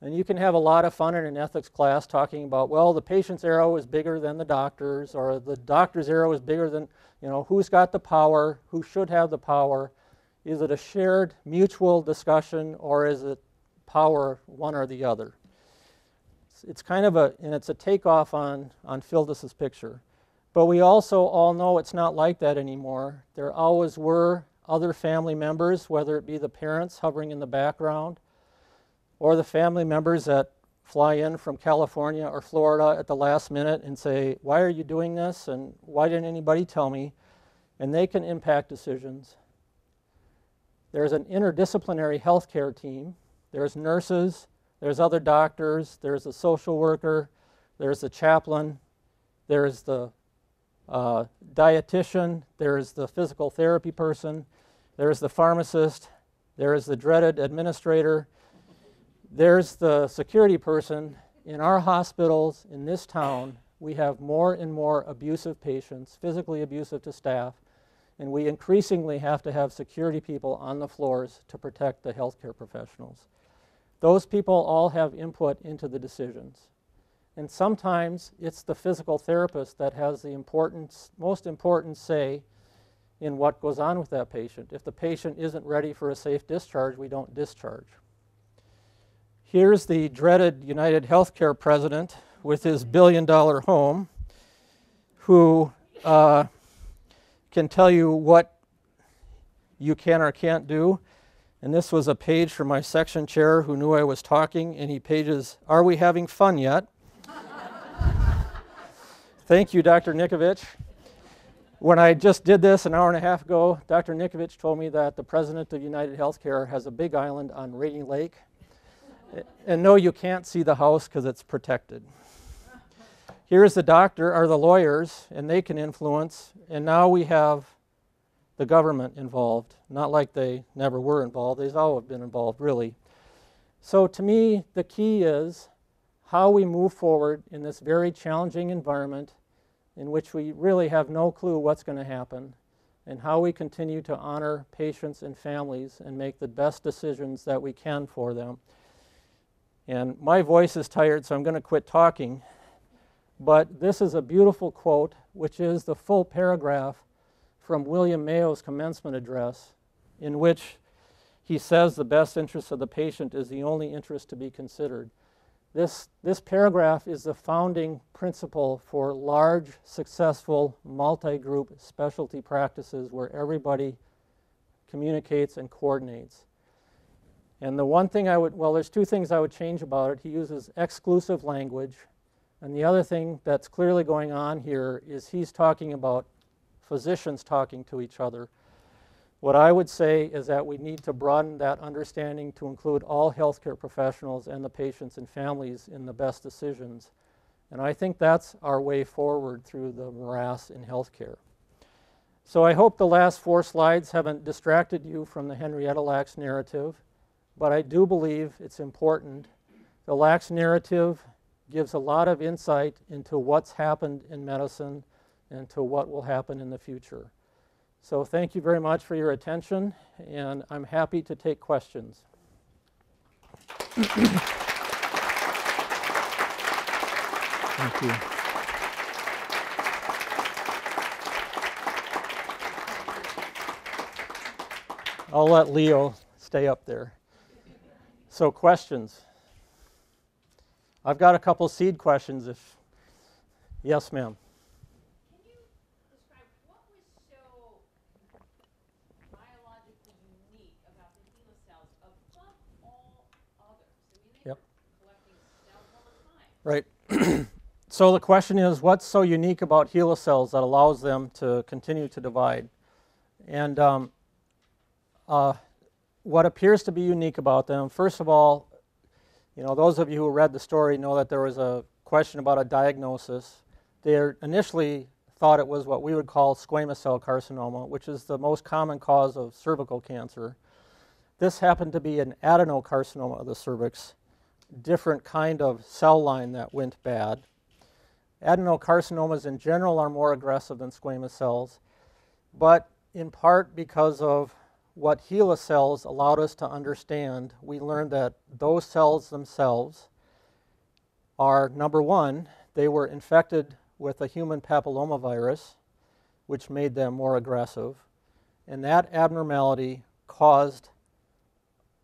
And you can have a lot of fun in an ethics class talking about, well, the patient's arrow is bigger than the doctor's, or the doctor's arrow is bigger than, who's got the power, who should have the power. Is it a shared mutual discussion, or is it power one or the other? It's kind of it's a takeoff on Fildus's picture. But we also all know it's not like that anymore. There always were other family members, whether it be the parents hovering in the background, or the family members that fly in from California or Florida at the last minute and say, why are you doing this? And why didn't anybody tell me? And they can impact decisions. There's an interdisciplinary healthcare team. There's nurses, there's other doctors, there's a social worker, there's the chaplain, there's the dietitian, there's the physical therapy person, there's the pharmacist, there's the dreaded administrator, there's the security person. In our hospitals in this town, we have more and more abusive patients, physically abusive to staff, and we increasingly have to have security people on the floors to protect the healthcare professionals. Those people all have input into the decisions. And sometimes it's the physical therapist that has the most important say in what goes on with that patient. If the patient isn't ready for a safe discharge, we don't discharge. Here's the dreaded United Healthcare president with his billion-dollar home, who can tell you what you can or can't do. And this was a page from my section chair who knew I was talking, and he pages, "Are we having fun yet?" Thank you, Dr. Nikovich. When I just did this an hour and a half ago, Dr. Nikovich told me that the president of United Healthcare has a big island on Rainy Lake. And no, you can't see the house because it's protected. Here's the doctor, or the lawyers, and they can influence. And now we have the government involved. Not like they never were involved. They've always been involved, really. So to me, the key is how we move forward in this very challenging environment in which we really have no clue what's going to happen, and how we continue to honor patients and families and make the best decisions that we can for them. And my voice is tired, so I'm going to quit talking. But this is a beautiful quote, which is the full paragraph from William Mayo's commencement address, in which he says the best interest of the patient is the only interest to be considered. This paragraph is the founding principle for large, successful, multi-group specialty practices where everybody communicates and coordinates. And the one thing there's two things I would change about it. He uses exclusive language. And the other thing that's clearly going on here is he's talking about physicians talking to each other. What I would say is that we need to broaden that understanding to include all healthcare professionals and the patients and families in the best decisions. And I think that's our way forward through the morass in healthcare. So I hope the last 4 slides haven't distracted you from the Henrietta Lacks narrative, but I do believe it's important. The Lacks narrative gives a lot of insight into what's happened in medicine and to what will happen in the future. So thank you very much for your attention, and I'm happy to take questions. Thank you. I'll let Leo stay up there. So questions. I've got a couple seed questions if, yes ma'am. Right. So the question is, what's so unique about HeLa cells that allows them to continue to divide? And what appears to be unique about them, first of all, you know, those of you who read the story know that there was a question about a diagnosis. They initially thought it was what we would call squamous cell carcinoma, which is the most common cause of cervical cancer. This happened to be an adenocarcinoma of the cervix, different kind of cell line that went bad. Adenocarcinomas in general are more aggressive than squamous cells, but in part because of what HeLa cells allowed us to understand, we learned that those cells themselves are, number one, they were infected with a human papillomavirus, which made them more aggressive, and that abnormality caused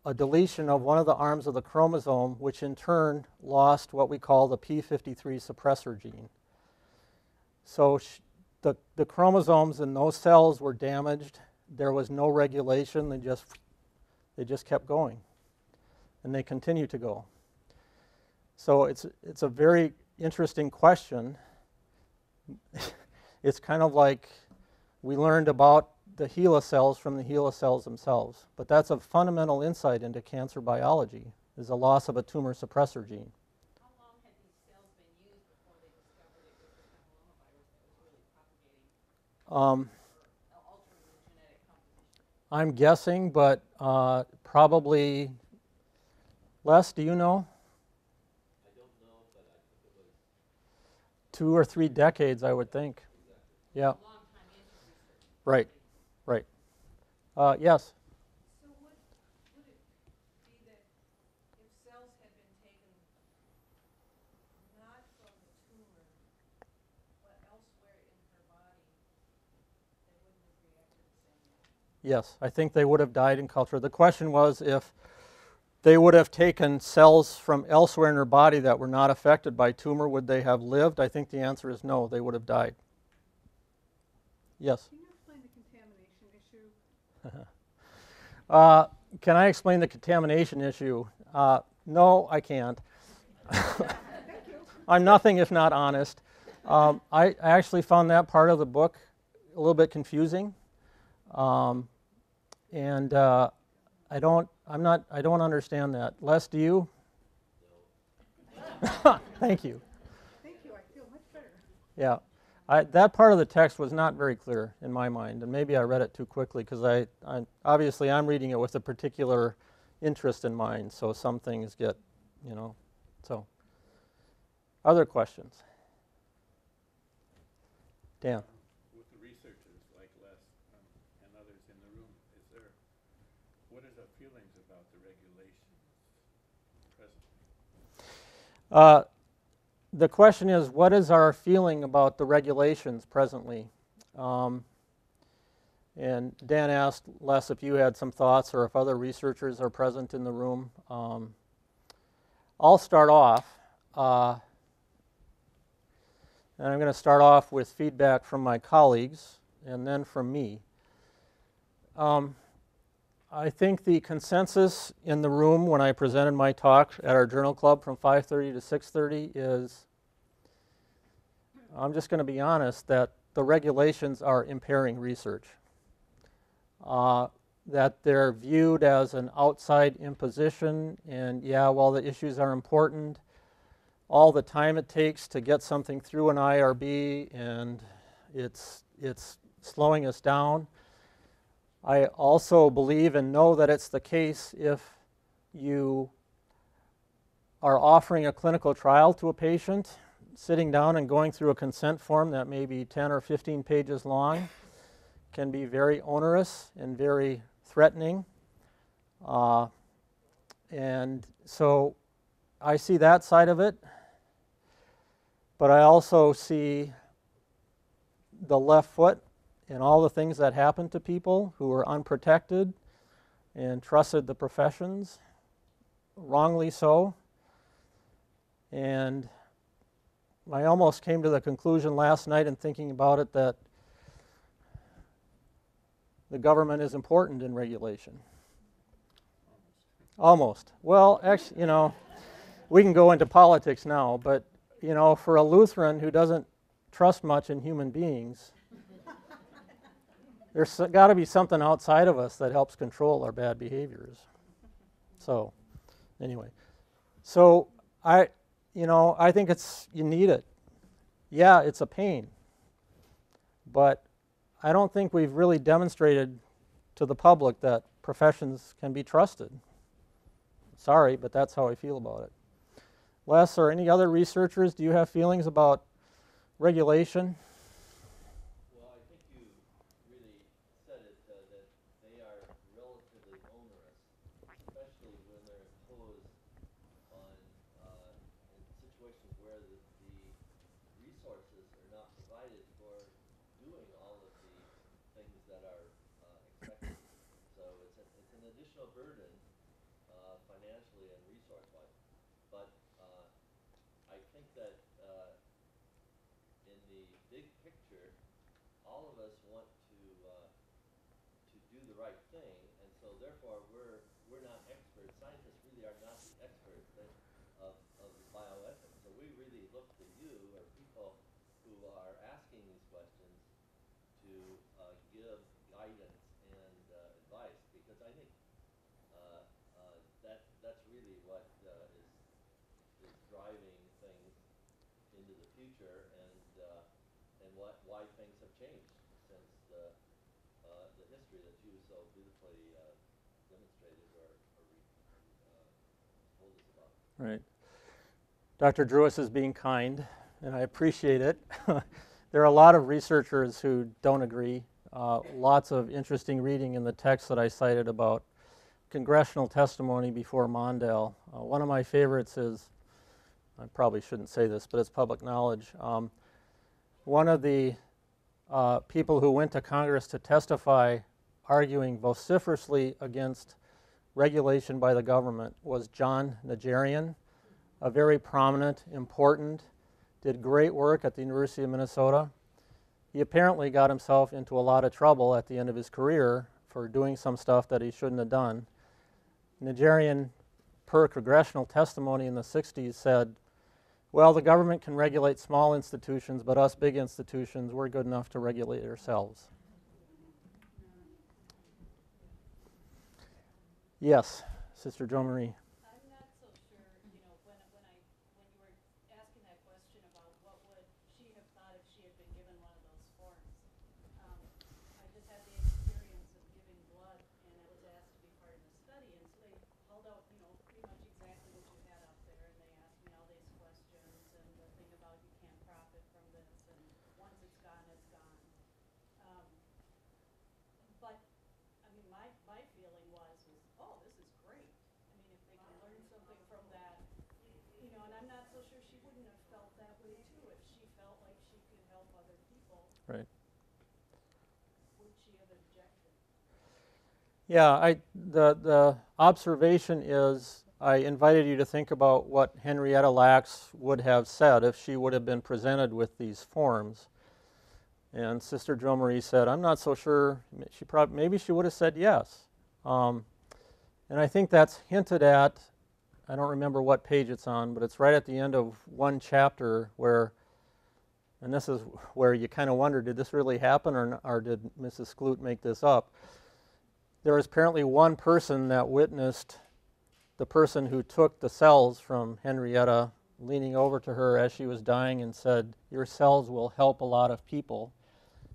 a deletion of one of the arms of the chromosome, which in turn lost what we call the p53 suppressor gene. So the chromosomes in those cells were damaged. There was no regulation. They just kept going, and they continue to go. So it's a very interesting question. It's kind of like we learned about the HeLa cells from the HeLa cells themselves, but that's a fundamental insight into cancer biology, is the loss of a tumor suppressor gene. How long had these cells been used before they discovered it was the papillomavirus that was really propagating? Altering the genetic composition? I'm guessing, but probably, Les, do you know? I don't know, but I think it was 2 or 3 decades, I would think. exactly. Yeah, A long time into research. right, right. Yes? So would it be that if cells had been taken not from the tumor, but elsewhere in her body, they wouldn't have reacted the same way? Yes, I think they would have died in culture. The question was if they would have taken cells from elsewhere in her body that were not affected by tumor, would they have lived? I think the answer is no, they would have died. Yes? Can you explain the contamination issue? Can I explain the contamination issue? No, I can't. I'm nothing if not honest. I actually found that part of the book a little bit confusing, and I don't understand that. Les, do you? No. Thank you. Thank you, I feel much better. Yeah. That part of the text was not very clear in my mind, and maybe I read it too quickly because obviously I'm reading it with a particular interest in mind, so some things get, you know, so. Other questions? Dan? With the researchers like Les and others in the room, what are the feelings about the regulations presently? The question is, what is our feeling about the regulations presently? And Dan asked Les if you had some thoughts or if other researchers are present in the room. I'll start off, and I'm going to start off with feedback from my colleagues and then from me. I think the consensus in the room when I presented my talk at our journal club from 5:30 to 6:30 is, I'm just going to be honest, that the regulations are impairing research. That they're viewed as an outside imposition, and yeah, while the issues are important, all the time it takes to get something through an IRB, and it's slowing us down. I also believe and know that it's the case if you are offering a clinical trial to a patient, sitting down and going through a consent form that may be 10 or 15 pages long can be very onerous and very threatening. And so I see that side of it, but I also see the left foot and all the things that happen to people who are unprotected and trusted the professions, wrongly so. And I almost came to the conclusion last night in thinking about it that the government is important in regulation. Almost. Well, actually, you know, we can go into politics now, but you know, for a Lutheran who doesn't trust much in human beings, there's got to be something outside of us that helps control our bad behaviors. So, anyway, so I think you need it. Yeah, it's a pain, but I don't think we've really demonstrated to the public that professions can be trusted. Sorry, but that's how I feel about it. Les, or any other researchers, do you have feelings about regulation? Well, I think you really said it, that they are relatively onerous, especially when they're imposed on in situations where the resources are not provided for doing all of the things that are expected. So it's an additional burden financially and resource-wise. But I think that in the big picture, all of us want to do the right thing, and so therefore we're not experts. Scientists really are not the experts of bioethics. So we really look to you, or people who are asking these questions, to give guidance and advice, because I think that's really what is driving things into the future, and why things have changed since the history that you so beautifully demonstrated or told us about. Right. Dr. Drewis is being kind, and I appreciate it. There are a lot of researchers who don't agree. Lots of interesting reading in the text that I cited about congressional testimony before Mondale. One of my favorites is, I probably shouldn't say this, but it's public knowledge. One of the people who went to Congress to testify, arguing vociferously against regulation by the government, was Jon Najarian, a very prominent, important, did great work at the University of Minnesota. He apparently got himself into a lot of trouble at the end of his career for doing some stuff that he shouldn't have done. Najarian, per congressional testimony in the 60s, said, well, the government can regulate small institutions, but us big institutions, we're good enough to regulate ourselves. Yes, Sister Jo Marie. I'm not so sure, you know, when you were asking that question about what would she have thought if she had been given one of those forms. I just had the experience of giving blood, and I was asked to be part of the study, and so they held out, you know, pretty much exactly what you had up there, and they asked me all these questions, and the thing about you can't profit from this, and once it's gone, it's gone. But I mean, my feeling was, oh, this is great. I mean, if they can learn something from that, you know, and I'm not so sure she wouldn't have felt that way too if she felt like she could help other people. Right. Would she have objected? Yeah, the observation is, I invited you to think about what Henrietta Lacks would have said if she would have been presented with these forms. And Sister Jo Marie said, I'm not so sure. Maybe she would have said yes. And I think that's hinted at, I don't remember what page it's on, but it's right at the end of one chapter where, and this is where you kind of wonder, did this really happen, or did Mrs. Skloot make this up? There was apparently one person that witnessed the person who took the cells from Henrietta leaning over to her as she was dying and said, your cells will help a lot of people.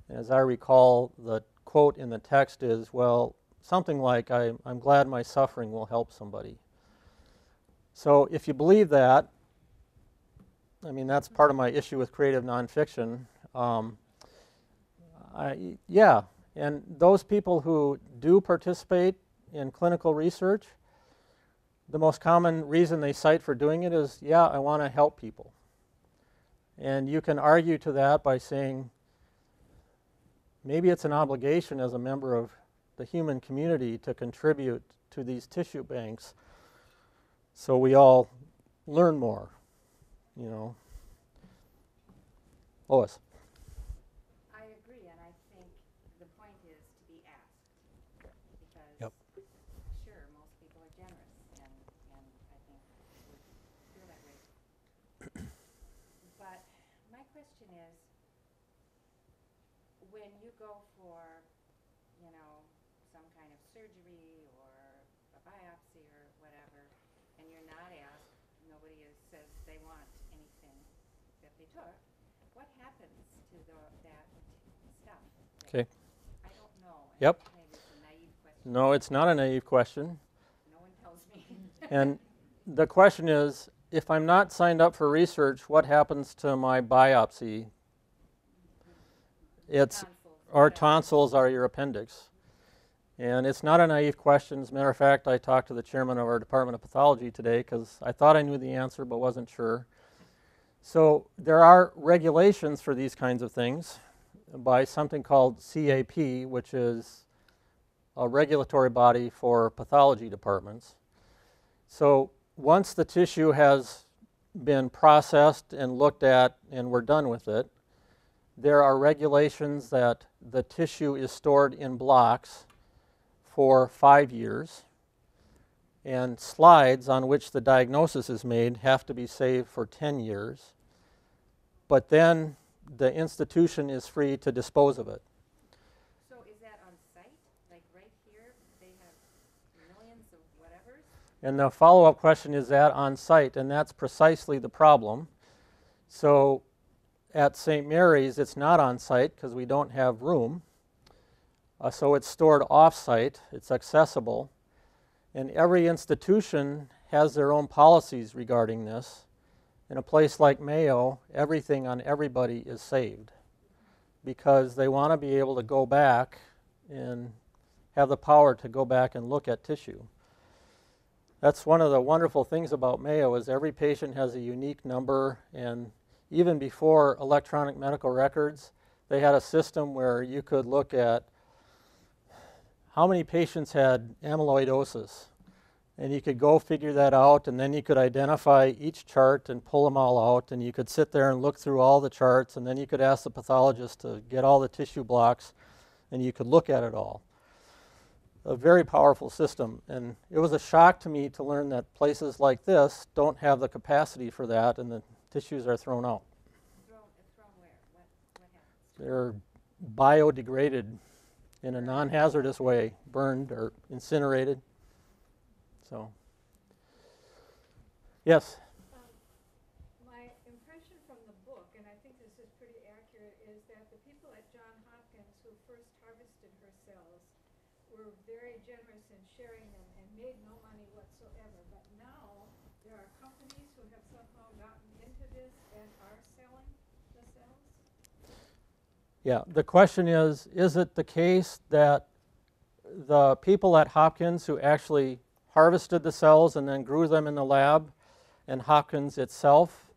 And as I recall, the quote in the text is, well, something like, I'm glad my suffering will help somebody. So if you believe that, I mean, that's part of my issue with creative nonfiction. Yeah, and those people who do participate in clinical research, the most common reason they cite for doing it is, yeah, I want to help people. And you can argue to that by saying, maybe it's an obligation as a member of the human community to contribute to these tissue banks so we all learn more, you know. Lois. I agree, and I think the point is to be asked, because Yep. sure, most people are generous, and I think would feel that way. question is, when you go for, you know, some kind of surgery or a biopsy or whatever, and you're not asked, nobody says they want anything that they took, what happens to that stuff? Okay. I don't know. Yep. Maybe it's a naive question. No, it's not a naive question. No one tells me. And the question is, if I'm not signed up for research, what happens to my biopsy? It's Tonsils, our whatever. tonsils are your appendix. And it's not a naive question. As a matter of fact, I talked to the chairman of our Department of Pathology today because I thought I knew the answer but wasn't sure. So there are regulations for these kinds of things by something called CAP, which is a regulatory body for pathology departments. So once the tissue has been processed and looked at and we're done with it, there are regulations that the tissue is stored in blocks for 5 years, and slides on which the diagnosis is made have to be saved for 10 years. But then the institution is free to dispose of it. So is that on site? Like right here, they have millions of whatevers? And the follow-up question is that on site, and that's precisely the problem. So at St. Mary's, it's not on site because we don't have room. So it's stored off-site, it's accessible, and every institution has their own policies regarding this. In a place like Mayo, everything on everybody is saved because they want to be able to go back and have the power to go back and look at tissue. That's one of the wonderful things about Mayo is every patient has a unique number, and even before electronic medical records, they had a system where you could look at how many patients had amyloidosis, and you could go figure that out, and then you could identify each chart and pull them all out, and you could sit there and look through all the charts, and then you could ask the pathologist to get all the tissue blocks, and you could look at it all. A very powerful system, and it was a shock to me to learn that places like this don't have the capacity for that, and the tissues are thrown out. Thrown where? What happens? They're biodegraded in a non-hazardous way, burned or incinerated. So, yes? My impression from the book, and I think this is pretty accurate, is that the people at Johns Hopkins who first harvested her cells were very generous in sharing them and made no money whatsoever. But now there are companies who have somehow gotten into this and are selling the cells. Yeah, the question is it the case that the people at Hopkins who actually harvested the cells and then grew them in the lab, and Hopkins itself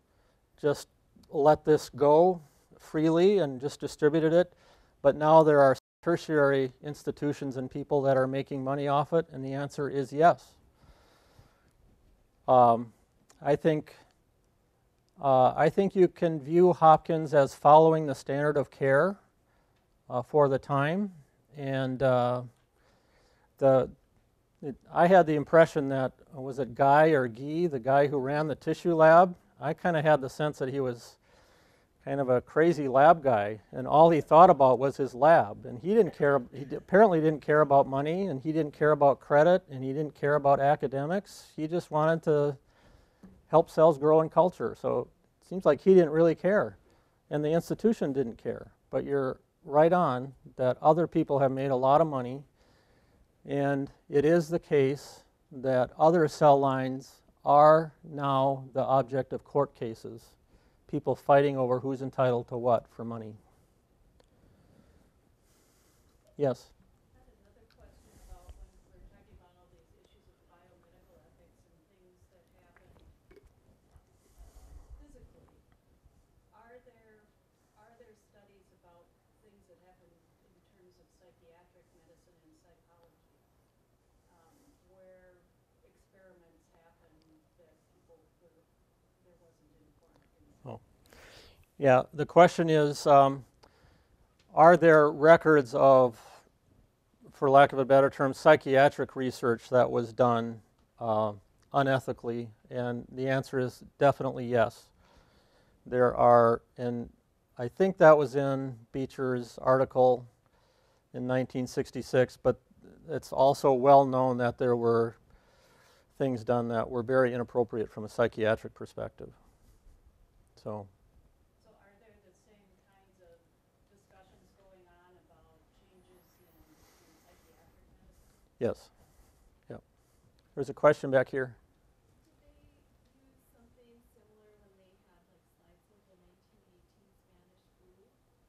just let this go freely and just distributed it, but now there are tertiary institutions and people that are making money off it? And the answer is yes. I think you can view Hopkins as following the standard of care for the time, and I had the impression that, was it Guy or Guy, the guy who ran the tissue lab? I kind of had the sense that he was kind of a crazy lab guy, and all he thought about was his lab, and he didn't care. He apparently didn't care about money, and he didn't care about credit, and he didn't care about academics. He just wanted to help cells grow in culture. So it seems like he didn't really care, and the institution didn't care. But you're right on that other people have made a lot of money, and it is the case that other cell lines are now the object of court cases, people fighting over who's entitled to what for money. Yes? I had another question about when we're talking about all these issues of biomedical ethics and things that happen physically. Are there studies about things that happen in terms of psychiatric medicine and psychology, where experiments happen that there wasn't informed consent? Yeah, the question is, are there records of, for lack of a better term, psychiatric research that was done unethically? And the answer is definitely yes. There are, and I think that was in Beecher's article in 1966, but it's also well known that there were things done that were very inappropriate from a psychiatric perspective. So So are there the same kinds of discussions going on about changes in psychiatric medicine? yes. Yep. There's a question back here. Did they use something similar when they had like slides of the 1918 Spanish flu?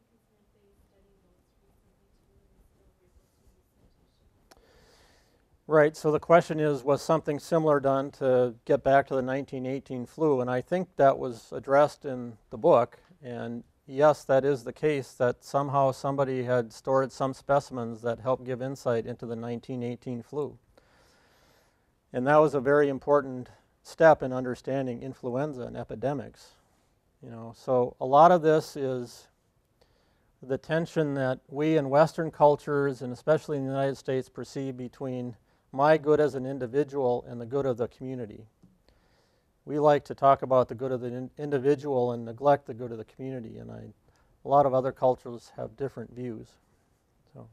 Because weren't they studying those recently too, and still were able to use some tissue? Right, so the question is, was something similar done to get back to the 1918 flu? And I think that was addressed in the book. And yes, that is the case, that somehow somebody had stored some specimens that helped give insight into the 1918 flu. And that was a very important step in understanding influenza and epidemics. You know, so a lot of this is the tension that we in Western cultures, and especially in the United States, perceive between my good as an individual and the good of the community. We like to talk about the good of the individual and neglect the good of the community, and a lot of other cultures have different views. So,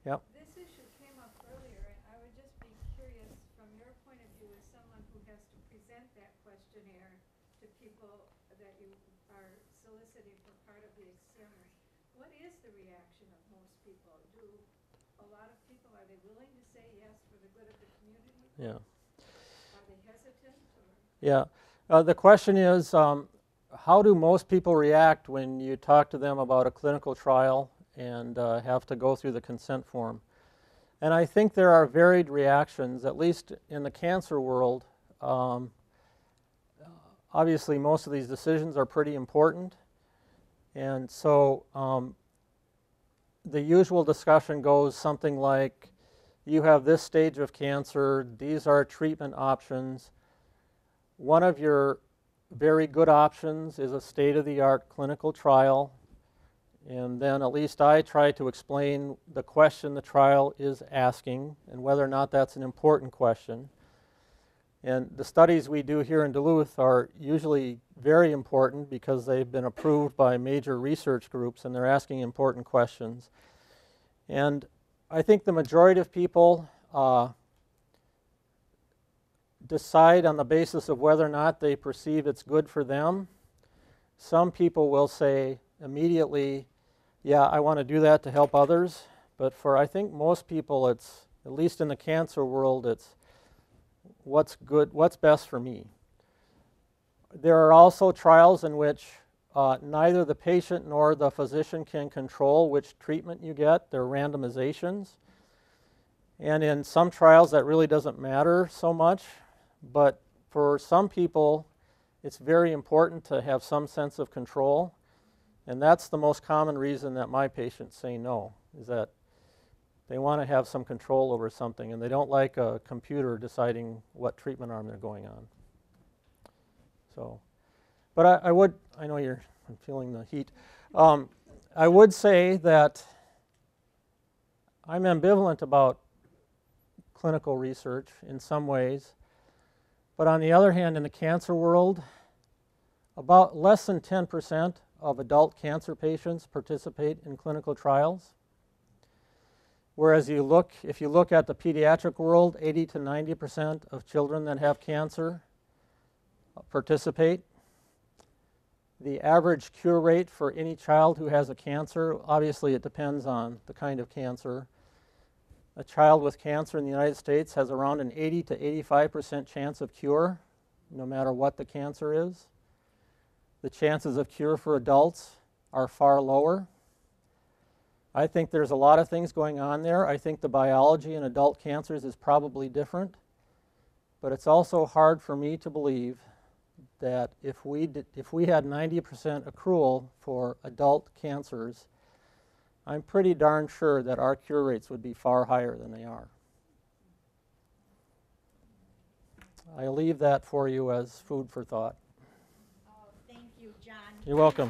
yep. This issue came up earlier, and I would just be curious from your point of view as someone who has to present that questionnaire to people that you are soliciting for part of the experiment. What is the reaction of most people? Do a lot of people, are they willing to say yes for the good of the community? Yeah. Are they hesitant? Or? Yeah. The question is, how do most people react when you talk to them about a clinical trial and have to go through the consent form? And I think there are varied reactions, at least in the cancer world. Obviously, most of these decisions are pretty important. And so the usual discussion goes something like, you have this stage of cancer, these are treatment options. One of your very good options is a state-of-the-art clinical trial. And then at least I try to explain the question the trial is asking and whether or not that's an important question. And the studies we do here in Duluth are usually very important because they've been approved by major research groups and they're asking important questions. And I think the majority of people decide on the basis of whether or not they perceive it's good for them. Some people will say immediately, yeah, I want to do that to help others. But for I think most people, it's, at least in the cancer world, it's what's good, what's best for me. There are also trials in which neither the patient nor the physician can control which treatment you get. They're randomizations. And in some trials that really doesn't matter so much, but for some people it's very important to have some sense of control. And that's the most common reason that my patients say no, is that they want to have some control over something and they don't like a computer deciding what treatment arm they're going on. So, but I know I'm feeling the heat. I would say that I'm ambivalent about clinical research in some ways, but on the other hand, in the cancer world, about less than 10% of adult cancer patients participate in clinical trials. Whereas if you look at the pediatric world, 80 to 90% of children that have cancer participate. The average cure rate for any child who has a cancer, obviously it depends on the kind of cancer. A child with cancer in the United States has around an 80 to 85% chance of cure, no matter what the cancer is. The chances of cure for adults are far lower. I think there's a lot of things going on there. I think the biology in adult cancers is probably different, but it's also hard for me to believe that if we had 90% accrual for adult cancers, I'm pretty darn sure that our cure rates would be far higher than they are. I leave that for you as food for thought. Oh, thank you, Jon. You're welcome.